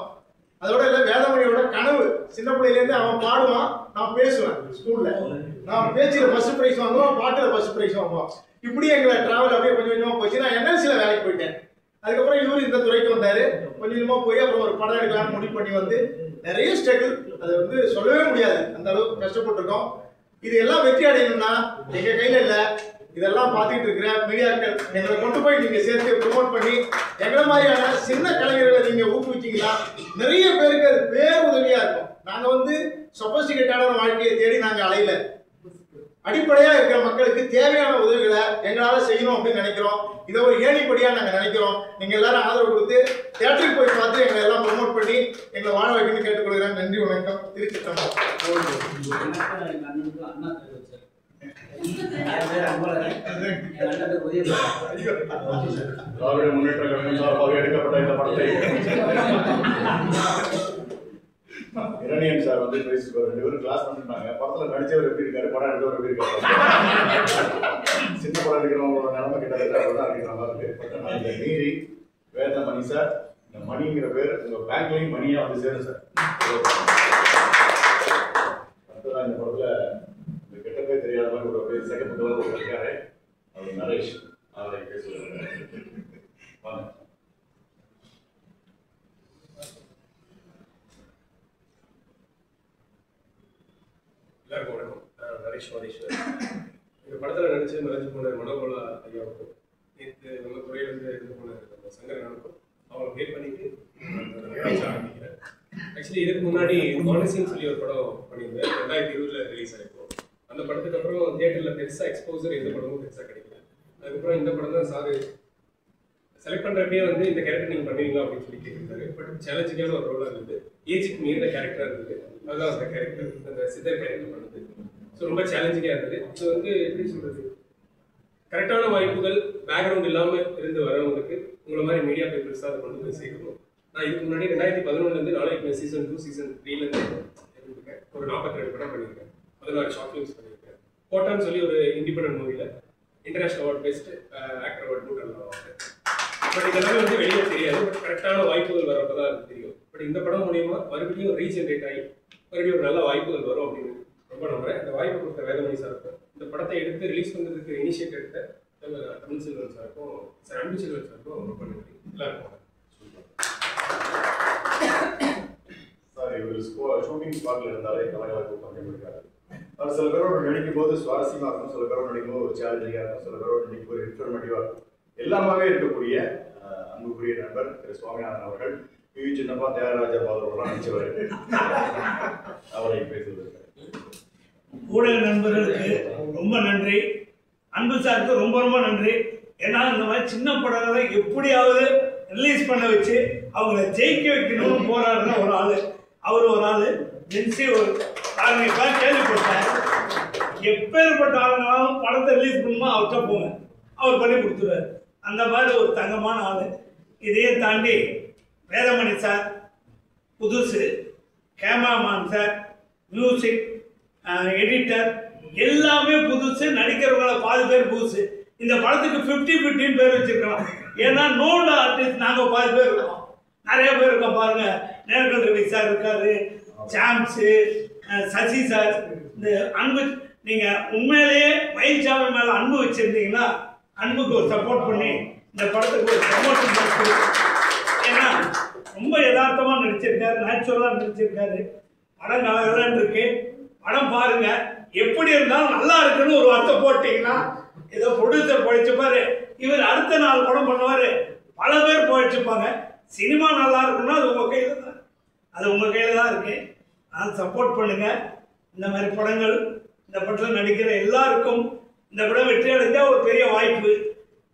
அதோட இல்லை, வேதமணியோட கனவு சின்ன பிள்ளையிலேருந்து அவன் பாடுவான், நான் பேசுவேன். ஸ்கூல்ல நான் பேச்சில் ஃபர்ஸ்ட் ப்ரைஸ் வாங்குவோம், பாட்டில் ஃபர்ஸ்ட் ப்ரைஸ் வாங்குவோம். இப்படி எங்களை டிராவல் அப்படியே கொஞ்சம் கொஞ்சமாக போச்சு. நான் என்எல்சியில் வேலைக்கு போயிட்டேன். அதுக்கப்புறம் இவரு இந்த துறைக்கு வந்தாரு. கொஞ்சம் கொஞ்சமாக போய் அப்புறம் ஒரு படம் எடுக்கலாம்னு முடிவு பண்ணி வந்து நிறைய ஸ்ட்ரகிள், அதை வந்து சொல்லவே முடியாது, அந்த அளவுக்கு கஷ்டப்பட்டிருக்கோம். இது எல்லாம் வெற்றி அடையணும்னா எங்க கையில இல்லை, இதெல்லாம் பார்த்துட்டு இருக்கிற மீடியாக்கள் எங்களை கொண்டு போய் நீங்க சேர்த்து ப்ரொமோட் பண்ணி எங்களை மாதிரியான சின்ன கலைஞர்களை நீங்க ஊக்குவிச்சீங்களா நிறைய பேருக்கு அது பேர் உதவியா இருக்கும். நாங்க வந்து சொபஸ்டிகேட்டான வாழ்க்கையை தேடி நாங்க அலையில, அடிப்படையா இருக்கிற மக்களுக்கு தேவையான உதவிகளை எங்களால செய்யணும் அப்படின்னு நினைக்கிறோம். இதை ஒரு ஏணிப்படியா நாங்க நினைக்கிறோம். நீங்க எல்லாரும் ஆதரவு கொடுத்து தியேட்டருக்கு போய் பார்த்து எங்களை எல்லாம் ப்ரொமோட் பண்ணி எங்களை வாழ வைக்கணும்னு கேட்டுக்கொள்கிறேன். நன்றி, வணக்கம். திருச்சிட்டம்பலம். திராவிட முன்னேற்ற கழகம் சார்பாக எடுக்கப்பட்ட இந்த படத்தை இரணியன் சார் வந்து பேசிட்டு 2 பேரும் கிளாஸ் பண்ணிருந்தாங்க. படத்துல நடிச்சவர் எப்படி இருக்காரு, படம் எடுத்தவர் எப்படி இருக்காரு, சின்ன படம் எடுக்கிறவங்களோட நிலைமை கிட்டத்தட்ட அப்படிதான் இருக்கிற மாதிரி இருக்கு. பட் ஆனால் இதை மீறி வேதமணி சார், இந்த மணிங்கிற பேர் உங்க பேங்க்லயும் மணியா வந்து சேரும் சார். அடுத்ததான் இந்த படத்துல இந்த கெட்ட பேர் தெரியாத மாதிரி ஒரு பேர் செகண்ட் ஒரு இருக்காரு, அவர் நரேஷ், அவரை பேசுவாங்க. வாங்க. எல்லாருக்கும் வணக்கம். நான் நரேஷ் வாதீஸ்வர். இந்த படத்தில் நடிச்சு மறைஞ்சு போன மனோகோலா ஐயாவுக்கும் நேற்று நம்ம துறையிலிருந்து இருந்து போன நம்ம சங்கரனுக்கும் அவங்களை வெயிட் பண்ணிட்டு ஆரம்பிக்கிறேன். ஆக்சுவலி இதுக்கு முன்னாடி மானசின்னு சொல்லி ஒரு படம் பண்ணியிருந்தேன், 2020 ரிலீஸ் ஆகிருக்கும். அந்த படத்துக்கு அப்புறம் தியேட்டரில் பெருசாக எக்ஸ்போசர் எந்த படமும் பெருசாக கிடைக்கல. அதுக்கப்புறம் இந்த படம் தான் சார் செலக்ட் பண்ணுறப்பே வந்து இந்த கேரக்டர் நீங்கள் பண்ணுவீங்களா அப்படின்னு சொல்லி கேட்டிருந்தாரு. பட் சேலஞ்சிங்கான ஒரு ரோலாக இருந்தது, ஏஜுக்கு மீறின கேரக்டராக இருந்தது. அதுதான் அந்த கேரக்டர், அந்த சித்தர் கேரக்டர் பண்ணுது. ஸோ ரொம்ப சேலஞ்சிங்காக இருந்தது. ஸோ வந்து எப்படி சொல்கிறது, கரெக்டான வாய்ப்புகள் பேக்ரவுண்ட் இல்லாமல் இருந்து வரவங்களுக்கு உங்களை மாதிரி மீடியா பேப்பர்ஸாக அதை கொண்டு போய் சேர்க்கணும். நான் இதுக்கு முன்னாடி 2011 நாளைக்கு சீசன் 2 சீசன் 3லேருந்து இருந்திருக்கேன். ஒரு 42 படம் பண்ணியிருக்கேன், 16 ஷார்ட் ஃபிலிம்ஸ் பண்ணியிருக்கேன். கோட்டான்னு சொல்லி ஒரு இண்டிபெண்டன்ட் மூவியில் international award best actor award வாங்கினேன். பட் இதெல்லாமே வந்து வெளியே தெரியாது, பட் கரெக்டான வாய்ப்புகள் வரப்போ தான் அது தெரியும். பட் இந்த படம் மூலியமாக மறுபடியும் ரீஜென்ரேட் ஆகி மறுபடியும் ஒரு நல்ல வாய்ப்புகள் வரும் அப்படின்னு ரொம்ப நம்புறேன். இந்த வாய்ப்பு கொடுத்த வேதமணி சாருக்கும், இந்த படத்தை எடுத்து ரிலீஸ் பண்ணுறதுக்கு இனிஷியேட் எடுத்த தமிழ் செல்வன் சாருக்கும், சார் அன்பு செல்வன் சாருக்கும் ரொம்ப நன்றி. எல்லாருக்கும் சார், இவர் ஷூட்டிங் ஸ்பாட்ல இருந்தாலே கலகலப்பு பக்கம் இருக்காரு. அவர் சில பேரோட நடிக்கும் போது சுவாரஸ்யமா இருக்கும், சில பேரோட நடிக்கும் போது ஒரு சேலஞ்சிங்கா இருக்கும், சில பேரோட நடிக்கும் போது இன்ஃபர்மேட்டிவா இருக்கும். எல்லாமே இருக்கக்கூடிய அன்புக்குரிய நண்பர் திரு சுவாமிநாதன் அவர்கள், வி சின்னப்பா, தியாகராஜா பாதரோடலாம் நடிச்சவர், அவரை பேசுவதற்கு. ஊடக நண்பர்களுக்கு ரொம்ப நன்றி, அன்பு சாருக்கு ரொம்ப ரொம்ப நன்றி. ஏன்னா இந்த மாதிரி சின்ன படங்களை எப்படியாவது ரிலீஸ் பண்ண வச்சு அவங்கள ஜெயிக்க வைக்கணும்னு போராடுற ஒரு ஆள் அவர். ஒரு ஆள் ஜென்சி ஒரு ஆளுங்கெல்லாம் கேள்விப்பட்டேன், எப்பேற்பட்ட ஆளுங்களாலும் படத்தை ரிலீஸ் பண்ணுமா அவர்கிட்ட போங்க, அவர் பண்ணி கொடுத்துருவார். அந்த மாதிரி ஒரு தங்கமான ஆள். இதையும் தாண்டி வேதமணி சார் புதுசு, கேமராமேன் சார், மியூசிக் எடிட்டர் எல்லாமே புதுசு, நடிக்கிறவங்கள 10 பேர் புதுசு. இந்த படத்துக்கு 50-15 பேர் வச்சிருக்கலாம். ஏன்னா நோல்டு ஆர்டிஸ்ட் நாங்கள் 10 பேர் இருக்கோம், நிறைய பேர் இருக்கோம். பாருங்க, நேர்கள் ரவி சார் இருக்காரு, சாம்ஸு, சசி சார், இந்த அன்பு. நீங்கள் உண்மையிலேயே மயில்சாமி மேலே அன்பு வச்சுருந்தீங்கன்னா அன்புக்கு ஒரு சப்போர்ட் பண்ணி இந்த படத்துக்கு ஒரு ப்ரமோஷன் கொடுத்து, ஏன்னா ரொம்ப யதார்த்தமாக நடிச்சிருக்காரு, நேச்சுரலாக நடிச்சிருக்காரு. படம் கலகலன்னு இருக்கு, படம் பாருங்க. எப்படி இருந்தாலும் நல்லா இருக்குன்னு ஒரு வார்த்தை போட்டீங்கன்னா ஏதோ ப்ரொடியூசர் போயிடுச்சுப்பாரு, இவர் அடுத்த 4 படம் பண்ணுவார், பல பேர் போயிடுச்சுப்பாங்க. சினிமா நல்லா இருக்குன்னா அது உங்கள் கையில் தான், அது உங்கள் கையில் தான் இருக்கு. நான் சப்போர்ட் பண்ணுங்க. இந்த மாதிரி படங்கள், இந்த படத்தில் நடிக்கிற எல்லாருக்கும் இந்த படம் வெற்றி அடைஞ்சால் ஒரு பெரிய வாய்ப்பு.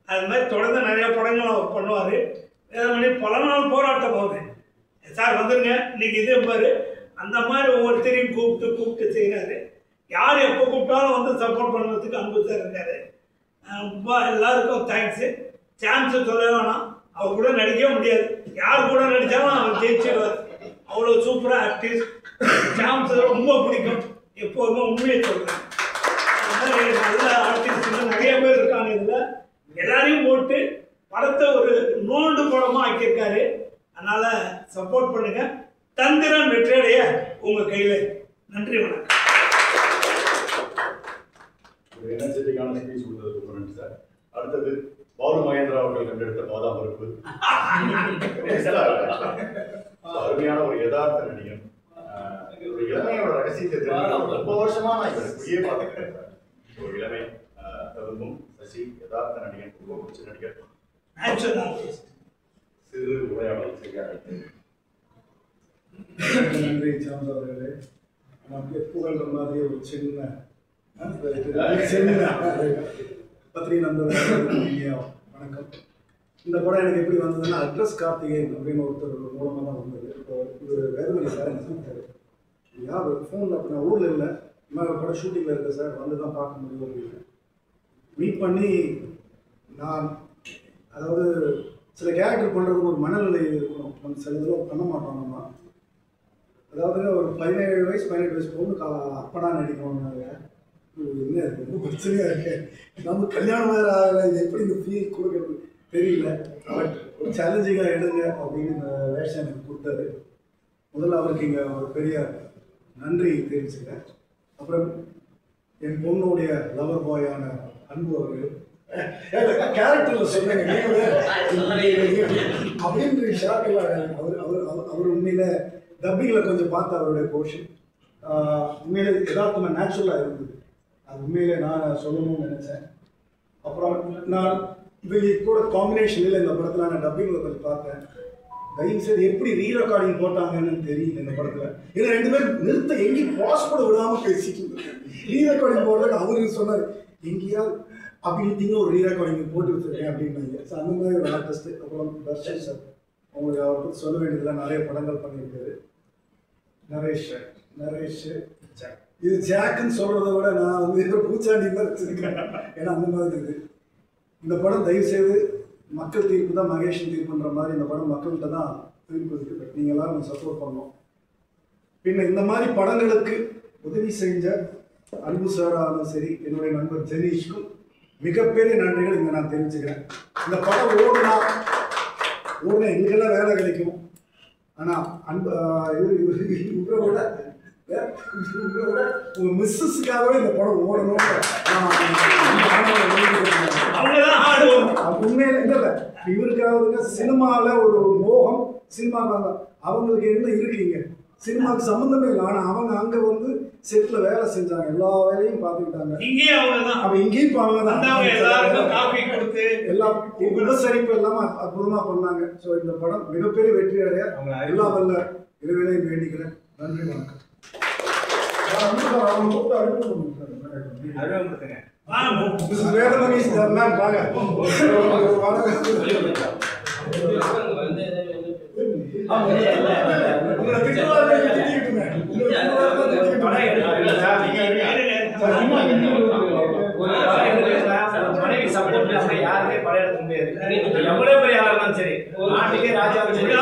அது மாதிரி தொடர்ந்து நிறைய படங்கள் அவர் பண்ணுவார். வேதமணி பல நாள் போராட்டம் அவர் சார் வந்துருங்க இன்னைக்கு இது பாரு, அந்த மாதிரி ஒவ்வொருத்தரையும் கூப்பிட்டு செய்கிறாரு. யார் எப்போ கூப்பிட்டாலும் வந்து சப்போர்ட் பண்ணுறதுக்கு அன்பு சார் இருக்காரு. எல்லாருக்கும் தேங்க்ஸு. சான்ஸு சொல்ல வேணாம், அவர் கூட நடிக்கவே முடியாது, யார் கூட நடித்தாலும் அவர் ஜெயிச்சிடுவார். அவ்வளோ சூப்பராக ஆக்டிஸ்ட். சான்ஸ் ரொம்ப பிடிக்கும், எப்போதுமே உண்மையை சொல்கிறேன். அது மாதிரி நல்ல ஆர்டிஸ்ட் நிறைய பேர் இருக்காங்க. இதில் எல்லாரையும் போட்டு படத்தை ஒரு நோண்டு படமாக ஆக்கியிருக்காரு. அதனால் சப்போர்ட் பண்ணுங்கள். தந்திரன் வெற்றியடைய உங்கள் கையில். நன்றி, வணக்கம். ஒரு எனர்ஜெட்டிக்கான ஸ்பீச் கொடுத்ததுக்கு ரொம்ப நன்றி சார். அடுத்தது பாலு மகேந்திரா அவர்கள் கண்டெடுத்த பாதாம் பருப்பு. அருமையான ஒரு யதார்த்த நடிகன். ஒரு இளமையோட ரகசியத்தை ரொம்ப வருஷமா நான் இவரை பார்த்துக்கிறேன் சார். ஒரு இளமை தகுந்தும் யதார்த்த நடிகன், ரொம்ப பிடிச்ச நடிகர், சிறு உரையாடல் செய்கிறார். நன்றி சாந்த் அவர்களே. நமக்கு புகழ்ற மாதிரி ஒரு சின்ன பத்திரிகை நண்பர்கள் வணக்கம். இந்த படம் எனக்கு எப்படி வந்ததுன்னா, அட்ரஸ் கார்த்திகேயன் அப்படின்னு ஒருத்தர் மூலமாக தான் வந்தது. இப்போ இது வேறுமணி சார் எனக்கு சொன்னார், யார் ஃபோனில் அப்போ நான் ஊரில் இல்லை, இன்னொரு படம் ஷூட்டிங்கில் இருக்கேன் சார், வந்து தான் பார்க்க முடியும் அப்படின்னு மீட் பண்ணி, நான் அதாவது சில கேரக்டர் பண்ணுறதுக்கு ஒரு மனநிலை இருக்கணும், சில இதெல்லாம் பண்ண மாட்டோம் நம்ம. அதாவது ஒரு 17 வயசு 18 வயசு பொண்ணு அப்படா நடிக்கணும்னாங்க. என்ன இருக்குது, ரொம்ப பிரச்சனையாக இருக்கு, நம்ம கல்யாணம் வேறு ஆகலை, எப்படி இந்த ஃபீல் கொடுக்குறது தெரியல. பட் ஒரு சேலஞ்சிங்காக எடுங்க அப்படின்னு இந்த வேஷம் எனக்கு கொடுத்தாரு. முதல்ல அவருக்கு இங்கே ஒரு பெரிய நன்றி தெரிவிச்சுக்கிறேன். அப்புறம் என் பொண்ணுடைய லவர் பாயான அன்பு அவர்கள் கேரக்டரில் சொன்னாங்க அப்படின்ற ஷாக்கில் அவர் உண்மையில் டப்பிங்கில் கொஞ்சம் பார்த்து அவருடைய போர்ஷன் உண்மையிலே யதார்த்தமாக நேச்சுரலாக இருந்தது. அது உண்மையிலே நான் சொல்லணும்னு நினச்சேன். அப்புறம் நான் இவங்க கூட காம்பினேஷனில் இந்த படத்தில் நான் டப்பிங்கில் கொஞ்சம் பார்த்தேன். தயவு செய்து எப்படி ரீரெக்கார்டிங் போட்டாங்கன்னு தெரியல இந்த படத்தில். ஏன்னா 2 பேரும் நிறுத்த எங்கேயும் பாஸ் கூட விடாமல் பேசிட்டு இருந்தேன். ரீரெக்கார்டிங் போடுறதுக்கு அவருக்கு சொன்னார், எங்கேயாவது அப்படின்னு ஒரு ரீரெக்கார்டிங் போட்டு வச்சுருக்கேன் அப்படின்னாங்க. ஸோ அந்த மாதிரி ஒரு ஆர்டிஸ்ட்டு. அப்புறம் தர்ஷன் சார், உங்களுக்கு அவரை பற்றி சொல்ல வேண்டியதில் நிறைய படங்கள் பண்ணியிருக்காரு. நரேஷ் இது ஜாக்குன்னு சொல்கிறத விட நான் வந்து ஏதோ பூச்சாண்டி தான் வச்சுருக்கேன். ஏன்னா அந்த மாதிரி இருக்குது இந்த படம். தயவுசெய்து மக்கள் தீர்ப்பு தான் மகேஷன் தீர்ப்புன்ற மாதிரி இந்த படம் மக்கள்கிட்ட தான் தீர்ப்பு இருக்குது. பட் நீங்கள் எல்லாரும் சப்போர்ட் பண்ணணும். பின்ன இந்த மாதிரி படங்களுக்கு உதவி செஞ்ச அன்பு சாராலும் சரி, என்னுடைய நண்பர் ஜெனீஷ்க்கும் மிகப்பெரிய நன்றிகள் இங்கே நான் தெரிவிச்சுக்கிறேன். இந்த படம் ஓடுனா எங்களுக்கெல்லாம் வேலை கிடைக்கும். ஆனால் அன்பு இவரோட உங்க மிஸ்ஸஸ்க்காகவே இந்த படம் ஓடணும். உண்மையில இல்லை இவருக்காக சினிமாவில் ஒரு மோகம், சினிமாக்காக அவங்களுக்கு என்ன இருக்குங்க, சினிமாவுக்கு சம்மந்தமே இல்லை. ஆனால் அவங்க அங்கே வந்து செட்டில் வேலை செஞ்சாங்க, எல்லா வேலையும் பார்த்துக்கிட்டாங்க. அப்போ இங்கேயும் இப்போ அவங்க தான் எல்லாம் உபசரிப்பு எல்லாமே அற்புதமாக பண்ணாங்க. ஸோ இந்த படம் மிகப்பெரிய வெற்றி அடைய எல்லா வல்ல இறைவனையும் வேண்டிக்கிறேன். நன்றி, வணக்கம். மனைவி சப்போர்ட் யாருமே படம் எடுக்க முடியாது. எவ்வளவு பெரிய ஆளா இருந்தாலும் சரி, நாட்டுக்கே ராஜாவும் சரி,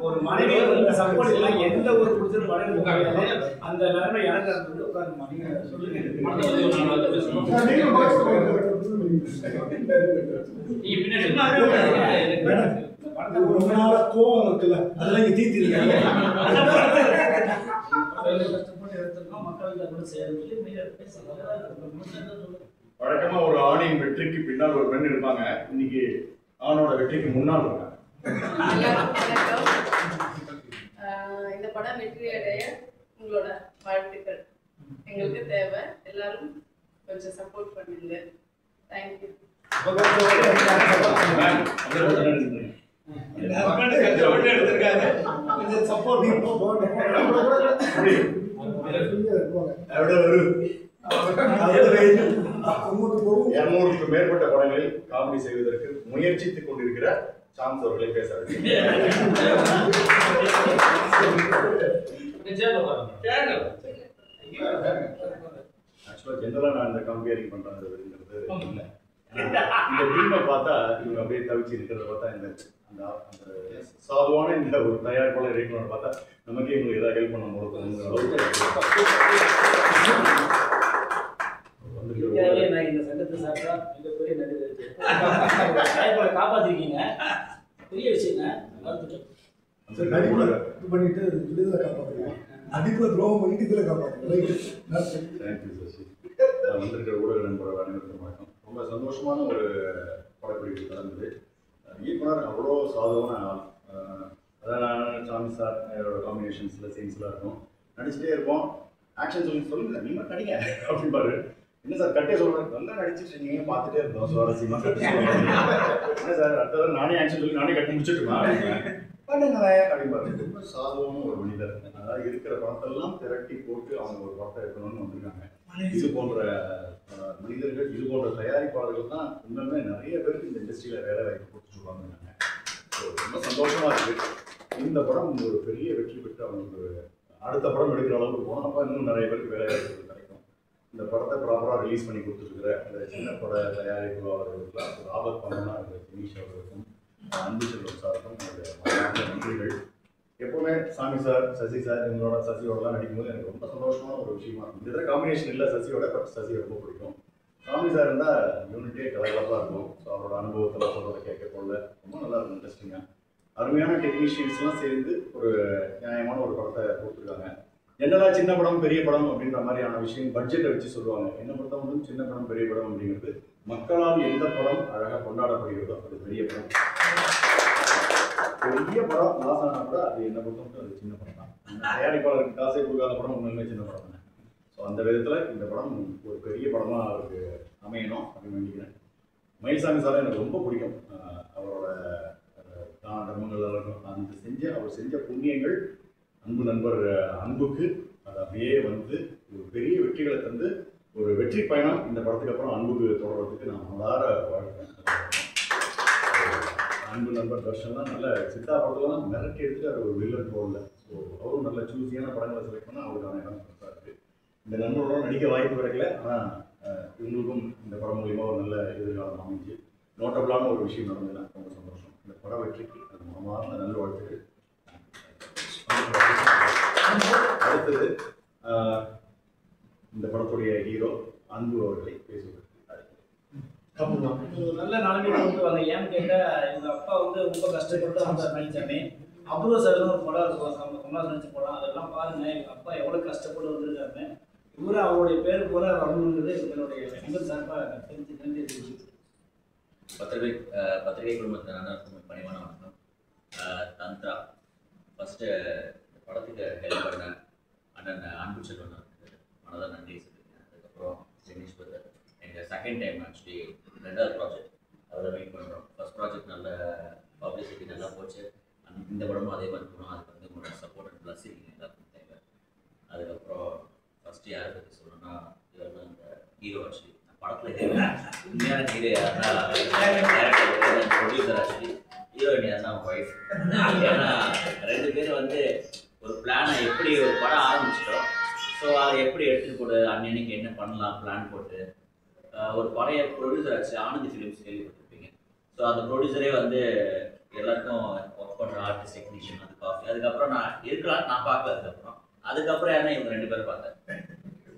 ஒரு மனைவி சப்போர்ட் இல்லை எந்த ஒரு பிடிச்சது படம் எடுக்க முடியாது. அந்த நிலைமை எனக்கு இருந்தது. ரொம்ப நாள கோவம் இருக்குல்ல, அதெல்லாம் இங்க தீர்த்திருக்காங்க. வழக்கமா ஒரு ஆணின் வெற்றிக்கு பின்னால் ஒரு பெண் இருப்பாங்க. இன்னைக்கு ஆணோட வெற்றிக்கு முன்னால் இருக்காங்க. இந்த படம் வெற்றி அடைய உங்களோட வாழ்த்துக்கள் எங்களுக்கு தேவை. எல்லாரும் கொஞ்சம் சப்போர்ட் பண்ணுங்க. தேங்க்யூ. சப்போர்ட் 200க்கும் மேற்பட்ட படங்களில் காமெடி செய்வதற்கு முயற்சித்துக் கொண்டிருக்கிற சாந்த் அவர்களை பேச ஆக்சுவலா ஜெனரலா நான் இந்த கம்பேரிங் பண்றது இல்லை. இந்த டீமை பார்த்தா இவங்க அப்படியே தவிச்சு இருக்கிறத பார்த்தா இந்த சாதுவான இந்த ஒரு தயாரிப்பாளர் இருக்கணும்னு பார்த்தா நமக்கே இவங்களுக்கு ஏதாவது ஹெல்ப் பண்ண முடியும். நான் இந்த சங்கத்தை சாப்பிட்டா மிகப்பெரிய நன்றி காப்பாத்திருக்கீங்க. பெரிய விஷயங்க. பண்ணிட்டு இதுல காப்பாற்றுங்க, அடிப்புல துரோகம் பண்ணிட்டு இதுல காப்பாற்றுங்க. வந்திருக்கிற ஊடக நண்பர்கள் அனைவருக்கும் வணக்கம். ரொம்ப சந்தோஷமான ஒரு படப்பிடிப்பு நடந்தது. இயக்குனர் அவ்வளோ சாதுவான ஆள். அதான் நான் சாமி சார் காம்பினேஷன்ஸில் சீன்ஸ்லாம் இருக்கும், நடிச்சுட்டே இருப்போம். ஆக்ஷன் சொல்லுங்க நீ மட்டும் நடிங்க அப்படின்பாரு. என்ன சார் கட்டே சொல்றேன், நல்லா நடிச்சிட்டு இருக்கீங்க, பார்த்துட்டே இருந்தோம் சுவாரஸ்யமா. என்ன சார் அடுத்தது நானே ஆக்ஷன் சொல்லி நானே கட்டி முடிச்சுட்டுமா பண்ணுங்களேன் அப்படிம்பாரு. ரொம்ப சாதுவான ஒரு மனிதர். அதாவது இருக்கிற படத்தெல்லாம் திரட்டி போட்டு அவங்க ஒரு படத்தை எடுக்கணும்னு வந்திருக்காங்க. இது போன்ற மனிதர்கள், இது போன்ற தயாரிப்பாளர்கள் தான் இன்னுமே நிறைய பேருக்கு இந்த இண்டஸ்ட்ரியில வேலை வாய்ப்பு கொடுத்து சொல்லுவாங்க. ரொம்ப சந்தோஷமா இருக்கு. இந்த படம் ஒரு பெரிய வெற்றி பெற்று அவங்களுக்கு அடுத்த படம் எடுக்கிற அளவுக்கு போனப்ப இன்னும் நிறைய பேருக்கு வேலை வாய்ப்பு கிடைக்கும். இந்த படத்தை ப்ராப்பராக ரிலீஸ் பண்ணி கொடுத்துருக்குற அந்த சின்ன பட தயாரிப்பாளர்களுக்கு ஒரு ஆபத் பண்ணணும்னா தினேஷ் அவர்களுக்கும் அன்பு செல்வம் சாருக்கும் என்னுடைய நன்றிகள். எப்பவுமே சாமி சார், சசி சார், இவங்களோட சசியோடலாம் நடிக்கும்போது எனக்கு ரொம்ப சந்தோஷமான ஒரு விஷயமா இருக்கும். இந்த காம்பினேஷன் இல்லை சசியோட, பட் சசி ரொம்ப பிடிக்கும். சாமி சார் இருந்தால் யூனிட்டே கலகலப்பாக இருக்கும். ஸோ அவரோட அனுபவத்தில் சொல்கிறத கேட்க போல ரொம்ப நல்லா இருக்கும், இன்ட்ரெஸ்டிங்காக. அருமையான டெக்னீஷியன்ஸ்லாம் சேர்ந்து ஒரு நியாயமான ஒரு படத்தை கொடுத்துருக்காங்க. என்னடா சின்ன படம் பெரிய படம் அப்படின்ற மாதிரியான விஷயம் பட்ஜெட்டை வச்சு சொல்லுவாங்க. என்ன பொறுத்த மட்டும் சின்ன படம் பெரிய படம் அப்படிங்கிறது மக்களால் எந்த படம் அழகாக கொண்டாடப்படுகிறதோ அது பெரிய படம். பெரிய படம் லாஸ் ஆனால் கூட அது என்ன பொறுத்த மட்டும் அது சின்ன படம் தான். தயாரிப்பாளருக்கு காசே கொடுக்காத படம் உண்மையுமே சின்ன படம் தானே. ஸோ அந்த விதத்தில் இந்த படம் ஒரு பெரிய படமாக அவருக்கு அமையணும் அப்படின்னு நினைக்கிறேன். மயில்சாமி சாரை எனக்கு ரொம்ப பிடிக்கும். அவரோட தான தர்மங்கள் இருக்கும், அந்த அவர் செஞ்ச புண்ணியங்கள் அன்பு நண்பர் அன்புக்கு அது அப்படியே வந்து ஒரு பெரிய வெற்றிகளை தந்து ஒரு வெற்றி பயணம் இந்த படத்துக்கு அப்புறம் அன்புக்கு தொடர்றதுக்கு நான் மனதார வாழ்க்கேன். அன்பு நண்பர் தர்ஷன்லாம் நல்ல சித்தா படத்துலாம் மிரட்டி எடுத்துட்டு அது ஒரு வில்லன் ரோலில். ஸோ அவரும் நல்ல சூஸியான படங்களை செலக்ட் பண்ணால் அவருக்கான இடம் பெருசாக இருக்குது. இந்த நண்பர்களோட நடிக்க வாய்ப்பு கிடைக்கல, ஆனால் இவங்களுக்கும் இந்த படம் மூலிமா ஒரு நல்ல எதிர்காலம் அமைஞ்சு நோட்டபிளான ஒரு விஷயம் நடந்ததுன்னா ரொம்ப சந்தோஷம். இந்த பட வெற்றிக்கு அது மனமார்ந்த நல்ல வாழ்த்துக்கள். அடுத்தது இந்த படத்துடைய ஹீரோ அன்பு அவர்களை பேசுவது நல்ல நிலைமை கொண்டு வாங்க. ஏன்னு கேட்டால் எங்கள் அப்பா வந்து ரொம்ப கஷ்டப்பட்டு அந்த நடிச்சாமே அபூர்வ சார்னு ஒரு படம் இருக்கும், கமலாஸ் நடிச்ச படம். அதெல்லாம் பாருங்க, எங்கள் அப்பா எவ்வளோ கஷ்டப்பட்டு வந்திருக்காங்க. இவரும் அவருடைய பேர் கூட வரணுங்கிறது என்னுடைய நண்பர் சார்பாக தெரிஞ்சு தெரிஞ்சு. பத்திரிகை குடும்பத்தில் அனைவருக்கும் பணிவான வணக்கம். தந்த்ரா ஃபஸ்ட்டு இந்த படத்துக்கு ஹெல்ப் பண்ண அண்ணன் அன்பு செல்வன் மனதாக நன்றி சொல்லியிருக்கேன். அதுக்கப்புறம் தினேஷ் பிரதர் எங்கள் செகண்ட் டைம் ஆக்சுவலி 2வது ப்ராஜெக்ட் அதில் வெயிட் பண்ணுறோம். ஃபஸ்ட் ப்ராஜெக்ட் நல்ல பப்ளிசிட்டி நல்லா போச்சு. இந்த படமும் அதே மாதிரி போனோம். அதுக்கு வந்து உங்களோட சப்போர்ட் அண்ட் பிளஸிங் எல்லாருக்கும் தேவை. அதுக்கப்புறம் ஃபஸ்ட்டு யாரை பற்றி சொல்லணும்னா இவர் தான் இந்த ஹீரோ. ஆக்சுவலி படத்தில் உண்மையான ஹீரோ யாருன்னா ப்ரொடியூசர், ஆக்சுவலி ஹீரோயின் யாருன்னா ஒய்ஃப். ஏன்னா 2 பேரும் வந்து ஒரு பிளானை எப்படி ஒரு படம் ஆரம்பிச்சிட்டோம், ஸோ அதை எப்படி எடுத்துகிட்டு போடு அன்னைக்கு என்ன பண்ணலாம் பிளான் போட்டு ஒரு பழைய ப்ரொடியூசர் ஆச்சு ஆனந்த் ஃபிலிம்ஸ் கேள்விப்பட்டிருப்பீங்க. ஸோ அந்த ப்ரொடியூசரே வந்து எல்லாருக்கும் ஒர்க் பண்ணுற ஆர்டிஸ்ட் டெக்னீஷியன் அது காஃபி. அதுக்கப்புறம் நான் இருக்கலாம், நான் பார்க்கல. அதுக்கப்புறம் யாருன்னா இவங்க 2 பேரும் பார்த்தேன்.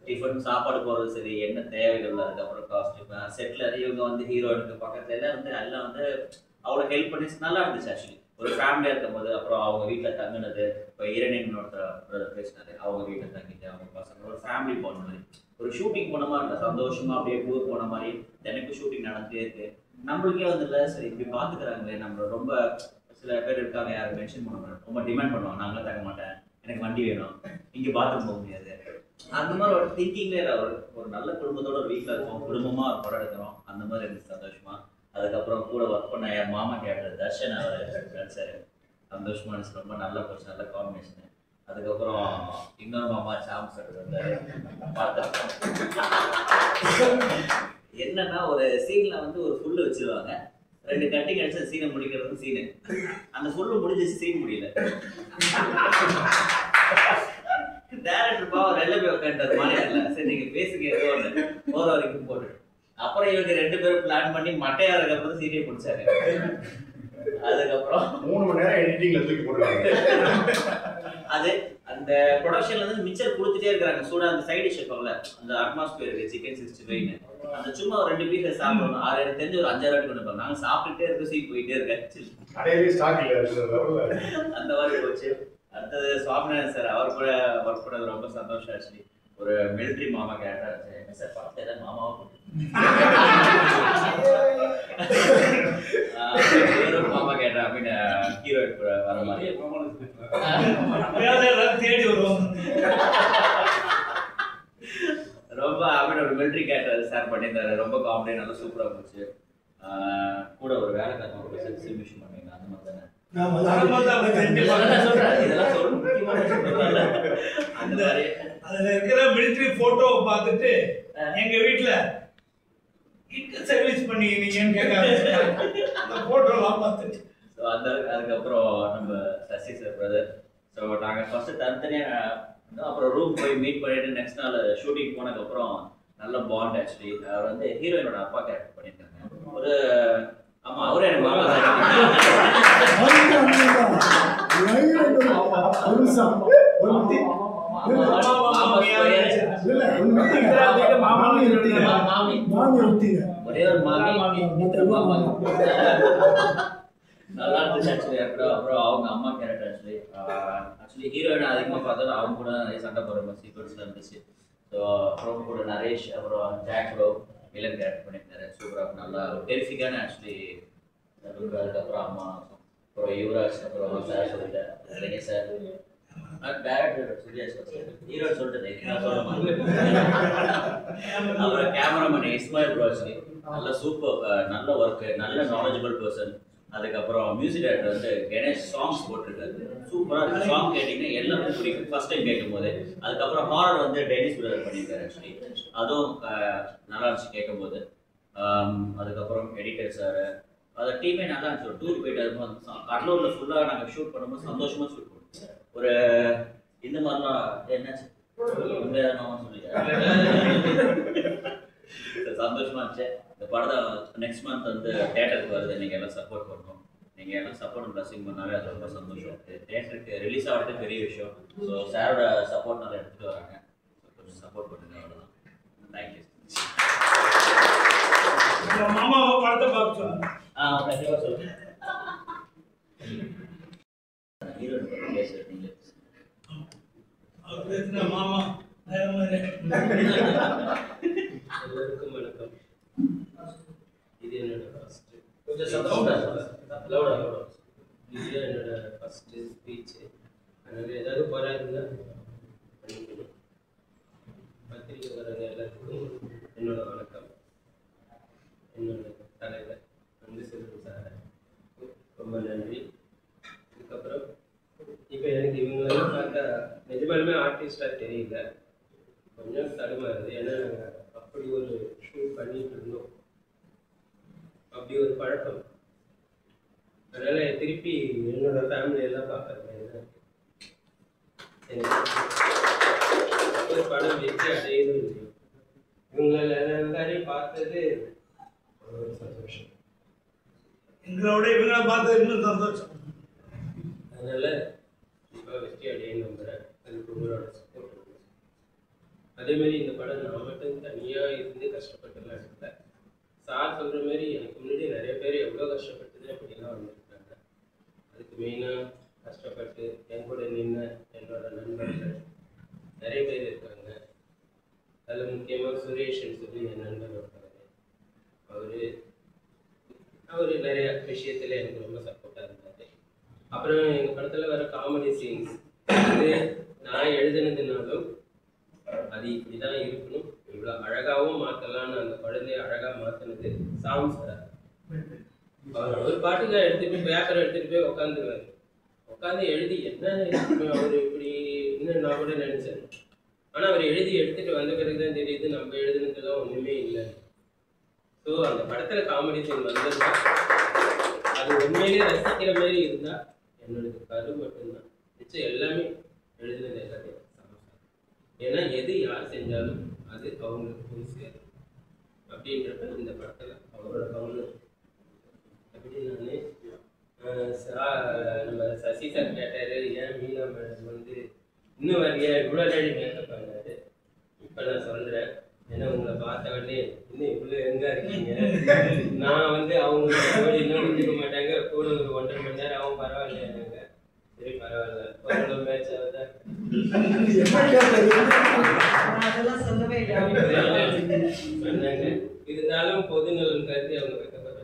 டிஃபன் சாப்பாடு போகிறது சரி, என்ன தேவைகள், அதுக்கப்புறம் காஸ்ட்யூம் செட்டில் இவங்க வந்து ஹீரோயினுக்கு பக்கத்துல எல்லாம் வந்து அவ்வளோ ஹெல்ப் பண்ணி நல்லா இருந்துச்சு. ஆக்சுவலி ஒரு ஃபேமிலியாக இருக்கும் போது அப்புறம் அவங்க வீட்டில் தங்கினது, இப்போ இரணியன் ஒருத்தர் பேசினாரு, அவங்க வீட்டில் தங்கிட்டு அவங்க பசங்க ஒரு ஃபேமிலி போன மாதிரி ஒரு ஷூட்டிங் போன மாதிரி இல்லை, சந்தோஷமா அப்படியே டூர் போன மாதிரி எனக்கு ஷூட்டிங் நடந்துட்டே இருக்கு. நம்மளுக்கே வந்து இல்லை சரி இப்படி பார்த்துக்கிறாங்களே நம்ம. ரொம்ப சில பேர் இருக்காங்க, யாரும் மென்ஷன் பண்ண மாட்டேன், ரொம்ப டிமாண்ட் பண்ணுவாங்க, நாங்களாம் தங்க மாட்டேன், எனக்கு வண்டி வேணும், இங்கே பாத்ரூம் போக முடியாது, அந்த மாதிரி ஒரு திங்கிங்லேயே ஒரு நல்ல குடும்பத்தோட ஒரு வீட்டில் இருக்கோம், குடும்பமாக ஒரு படம் எடுக்கிறோம், அந்த மாதிரி இருந்துச்சு சந்தோஷமா. அதுக்கப்புறம் கூட ஒர்க் பண்ண என் மாமா கேட்டர் தர்ஷன் அவர் நடிச்சாரு, சந்தோஷமா இருந்துச்சு, ரொம்ப நல்லா போச்சு, நல்ல காம்பினேஷன். அதுக்கப்புறம் இன்னொரு மாமா சாம் சார் வந்தாரு, பார்த்தோம். என்னன்னா ஒரு சீன்ல வந்து ஒரு ஃபுல்லு வச்சிருவாங்க, 2 கட்டிங் அடிச்சு சீனை முடிக்கிறது சீனு, அந்த ஃபுல்லு முடிஞ்சிச்சு, சீன் முடியல. டேரக்டர் பாவம் வெளில போய் உட்காந்துட்டார் மாநில, சரி நீங்க பேசுங்க போற வரைக்கும் போட்டு. அப்புறம் இவங்க 2 பேரும் பிளான் பண்ணி மட்டையா இருக்கப்போ சீரியை பிடிச்சாரு. அதுக்கப்புறம் 3 மணி நேரம் எடிட்டிங்ல தூக்கி போட்டுருக்காங்க. அது அந்த ப்ரொடக்ஷன்ல இருந்து மிச்சர் கொடுத்துட்டே இருக்காங்க, சூடா அந்த சைடு டிஷ் இருக்கும்ல, அந்த அட்மாஸ்பியர் சிக்கன் 65 அந்த சும்மா ஒரு 2 பீஸ் சாப்பிடணும். எனக்கு தெரிஞ்சு ஒரு 5-6 வாட்டி கொண்டு போங்க, நாங்க சாப்பிட்டுட்டே இருக்க சீட் போயிட்டே இருக்கேன், அந்த மாதிரி போச்சு. அடுத்தது சுவாமிநாதன் சார், அவர் கூட ஒர்க் பண்ணது ரொம்ப சந்தோஷம். ஆக்சுவலி ஒரு மிலிட்ரி மாமா கேட்டார், என்ன சார் படத்தை ஏதாவது மாமாவை மாமா கேட்டேன் அப்படின்னு ஹீரோயின் கூட வர மாதிரி தேடி வருவோம் ரொம்ப அப்படின்னு ஒரு மிலிட்ரி கேட்டர் பண்ணியிருந்தாரு. ரொம்ப காமெடி, நல்லா சூப்பரா போச்சு. கூட ஒரு வேலைக்காரன் ஒரு எக்ஸிபிஷன் பண்ணீங்க, அந்த மாதிரி தானே? இதெல்லாம் சொல்ல முக்கியமான அந்த மாதிரி அதுல இருக்கிற மிலிட்டரி போட்டோவை பார்த்துட்டு எங்க வீட்டுல சர்வீஸ் பண்ணிக்கிறீங்கன்னு கேட்க அந்த போட்டோலாம் பார்த்துட்டு அந்த அதுக்கப்புறம் நம்ம சசி சார் பிரதர். ஸோ நாங்கள் ஃபர்ஸ்ட் தனித்தனியாக அப்புறம் ரூம் போய் மீட் பண்ணிட்டு நெக்ஸ்ட் நாள் ஷூட்டிங் போனதுக்கப்புறம் நல்ல பாண்ட். ஆக்சுவலி அவர் வந்து ஹீரோயினோட அப்பா கேரக்டர் பண்ணியிருக்காங்க. ஒரு ஆமா, அவரே எனக்கு மாமா ஒரே ஒரு மாமி நல்லா இருந்துச்சு ஆக்சுவலி. அப்புறம் அவங்க அம்மா கேரக்டர் ஆக்சுவலி ஹீரோயின் அதிகமாக பார்த்தா அவங்க கூட நிறைய சண்டை போடுற சீக்வன்ஸ்லாம் இருந்துச்சு. ஸோ அப்புறம் கூட நரேஷ், அப்புறம் ஜாக் ப்ரோ வில்லன் கேரக்டர் பண்ணியிருந்தாரு. சூப்பராக நல்லா டெரிஃபிக்கான ஆக்சுவலி. அதுக்கப்புறம் அம்மா, அப்புறம் யுவராஜ், அப்புறம் சார் சொல்லிட்டேன் இளைஞர் sir, director Suriya sir, hero சொல்லிட்டு அப்புறம் கேமராமேன் இஸ்மாயில் ப்ரோ. ஆக்சுவலி நல்ல சூப்பர், நல்ல ஒர்க்கு, நல்ல நாலேஜபிள் பர்சன். அதுக்கப்புறம் மியூசிக் டைரக்டர் வந்து கணேஷ் சாங்ஸ் போட்டிருக்காரு. சூப்பராக இருக்குது. சாங் கேட்டிங்கன்னா எல்லாமே பிடிக்கும் ஃபர்ஸ்ட் டைம் கேட்கும் போது. அதுக்கப்புறம் ஹாரர் வந்து டெனிஸ் பிரதர் பண்ணியிருக்காரு. ஆக்சுவலி அதுவும் நல்லா இருந்துச்சு கேட்கும் போது. அதுக்கப்புறம் எடிட்டர் சார், அந்த டீமே நல்லா இருந்துச்சு. ஒரு டூர் போயிட்டு இருக்கும்போது கடலூரில் ஃபுல்லாக நாங்கள் ஷூட் பண்ணும்போது சந்தோஷமாக ஷூட் பண்ணுவோம். ஒரு இந்த மாதிரிலாம் என்னாச்சு சந்தோஷமா இருந்துச்சு. இந்த படத்தை நெக்ஸ்ட் மந்த் வந்து தேட்டருக்கு வருது. நீங்கள் எல்லாம் சப்போர்ட் பண்ணணும். நீங்கள் எல்லாம் சப்போர்ட் பிளஸிங் பண்ணாவே அது ரொம்ப சந்தோஷம். தேட்டருக்கு ரிலீஸ் ஆகிறது பெரிய விஷயம். ஸோ சாரோட சப்போர்ட் நல்லா எடுத்துகிட்டு வராங்க. கொஞ்சம் சப்போர்ட் பண்ணுங்க, அவ்வளோதான். தேங்க்யூ. மாமாவை படத்தை பார்க்க சொல்லுங்க. கண்டிப்பாக சொல்லுங்கள். ஹீரோயின் பற்றி பேசுகிறீங்க. அவர் பேசுன மாமா வேற மாதிரி. எல்லாருக்கும் வணக்கம். இது என்னோட ஃபர்ஸ்ட் இது என்னோட ஃபர்ஸ்ட் ஸ்பீச். அதனால ஏதாவது போராடுங்க பண்ணிக்கணும். பத்திரிக்கை வர்றவங்க எல்லாத்துக்கும் என்னோட வணக்கம். என்னோட தலைவர் வந்து செல்வம் சார் ரொம்ப நன்றி. அதுக்கப்புறம் இப்போ எனக்கு இவங்களெல்லாம் பார்த்தா நிஜமாலுமே ஆர்டிஸ்டாக தெரியல, கொஞ்சம் தடுமாறுது. ஏன்னா அப்படி ஒரு ஷூட் பண்ணிட்டு இருந்தோம், அப்படி ஒரு பழக்கம். அதனால திருப்பி என்னோட ஃபேமிலியெல்லாம் பார்க்குற மாதிரி தான் எனக்கு ஒரு படம் வெற்றி அடையதும் இல்லையோ. இவங்கள எல்லாரையும் பார்த்தது ஒரு சந்தோஷம். எங்களோட இவங்களை பார்த்தது இன்னும் சந்தோஷம். அதனால இப்போ வெற்றி அடையன்னு நம்புகிறேன். அதுக்கு உங்களோட சப்போர்ட். அதே மாதிரி இந்த படம் நான் மட்டும் தனியாக இருந்து கஷ்டப்பட்டுலாம் இருக்கல. சார் சொல்கிற மாதிரி எனக்கு முன்னாடி நிறைய பேர் எவ்வளோ கஷ்டப்பட்டுது அப்படிலாம் வந்துருக்காங்க. அதுக்கு மெயினாக கஷ்டப்பட்டு என் கூட நின்று என்னோட நண்பர்கள் நிறைய பேர் இருக்காங்க. அதில் முக்கியமாக சுரேஷ்ன்னு சொல்லி என் நண்பர் இருக்காரு. அவர் நிறைய விஷயத்தில் எனக்கு ரொம்ப சப்போர்ட்டாக இருந்தார். அப்புறம் எங்கள் படத்தில் வர காமெடி சீன்ஸ் அது நான் எழுதுனதுனாலும் அது இப்படி தான் இருக்கணும், இவ்வளோ அழகாகவும் மாற்றலான்னு அந்த குழந்தைய அழகாக மாற்றினது சாம் சார். அவர் ஒரு பாட்டுக்கு எடுத்துகிட்டு பேப்பரை எடுத்துகிட்டு போய் உட்காந்துருவார். உட்காந்து எழுதி என்ன அவர் இப்படி இன்னும் நான் கூட நினச்சேன். ஆனால் அவர் எழுதி எடுத்துகிட்டு வந்த பிறகு தான் தெரியுது நம்ம எழுதுனதுலாம் ஒன்றுமே இல்லை. ஸோ அந்த படத்தில் காமெடி சீன் வந்ததுன்னா அது உண்மையிலே ரசிக்கிற மாதிரி இருந்தால் என்னோட கரு மட்டும்தான் மிச்சம் எல்லாமே எழுதுனது எல்லாமே. ஏன்னா எது யார் செஞ்சாலும் அது அவங்களுக்கு போய் சேரும் அப்படின்றப்ப இந்த படத்தில் அவரோட கவனம். அப்படி நான் நம்ம சசி சார் கேட்டார், ஏன் மீனா மேடம் வந்து இன்னும் வரையா இவ்வளோ நேடி மேக்கப் பண்ணாரு. இப்போ நான் சொல்கிறேன், ஏன்னா உங்களை பார்த்த உடனே இன்னும் இவ்வளோ எங்கே இருக்கீங்க. நான் வந்து அவங்க இன்னும் முடிஞ்சுக்க மாட்டாங்க, கூட ஒரு 1.5 மணி நேரம் ஆகும், பரவாயில்லையாங்க. சரி பரவாயில்ல, ஒரு மேட்ச் ஆகுதா சொன்னாங்க. இருந்தாலும் பொது நலன் கருதி அவங்க வைக்கப்படுறாங்க.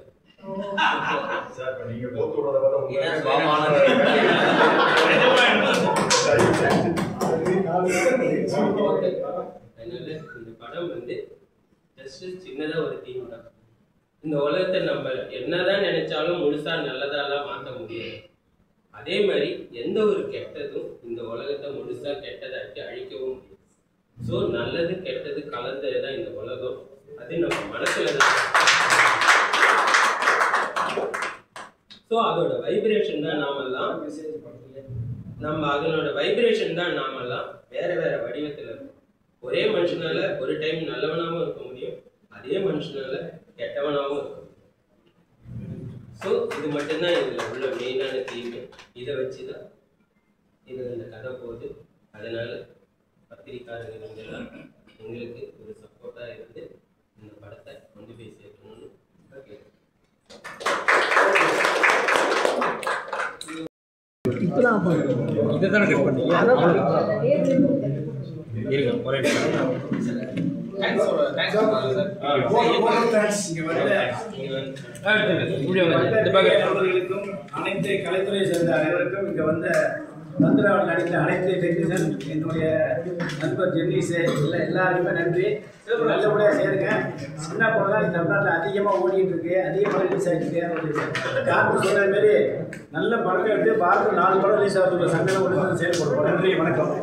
அதனால இந்த படம் வந்து ஜஸ்ட் சின்னதாக ஒரு டீம் தான். இந்த உலகத்தை நம்ம என்னதான் நினைச்சாலும் முழுசா நல்லதாலாம் மாற்ற முடியாது. அதே மாதிரி எந்த ஒரு கெட்டதும் இந்த உலகத்தை முழுசா கெட்டதாக்கி அழிக்கவும் முடியாது. ஸோ நல்லது கெட்டது கலந்தது தான் இந்த உலகம். அது நம்ம மனசுல தான். ஸோ அதோட வைப்ரேஷன் தான் நாமெல்லாம் அதனோட வைப்ரேஷன் தான் நாமெல்லாம் வேற வேற வடிவத்தில் இருக்கும். ஒரே மனுஷனால ஒரு டைம் நல்லவனாகவும் இருக்க முடியும், அதே மனுஷனால கெட்டவனாகவும் இருக்க முடியும். ஸோ இது மட்டும்தான் இதில் உள்ள மெயினான தீமை. இதை வச்சு தான் இதில் இந்த கதை போகுது. அதனால பத்திரிக்காரர்கள் எல்லாம் எங்களுக்கு ஒரு சப்போர்ட்டாக இருந்து இந்த படத்தை கொண்டு போய் சேர்க்கணும்னு கேட்குறேன். இதுதானே கட் பண்ணீங்க? இருங்க ஒரே அனைத்து கலைத்துறையை சேர்ந்த அனைவருக்கும் இங்கே வந்த தந்திராவில் நடித்த அனைத்து டெக்னீஷியன், என்னுடைய நண்பர் ஜென்னிஸு எல்லாருக்குமே நன்றி. நல்லபடியாக சேருங்க. சின்ன படம் இந்த தமிழ்நாட்டில் அதிகமாக ஓடிட்டு இருக்கு, அதிகமாக ரிலீஸ் ஆகிட்டு யாருக்கு சொல்கிற மாரி நல்ல படத்தை எடுத்து பார்த்து 4 படம் ரிலீஸ் ஆகுது. சங்கடம் ஒன்று செயல்படுவோம். நன்றி, வணக்கம்.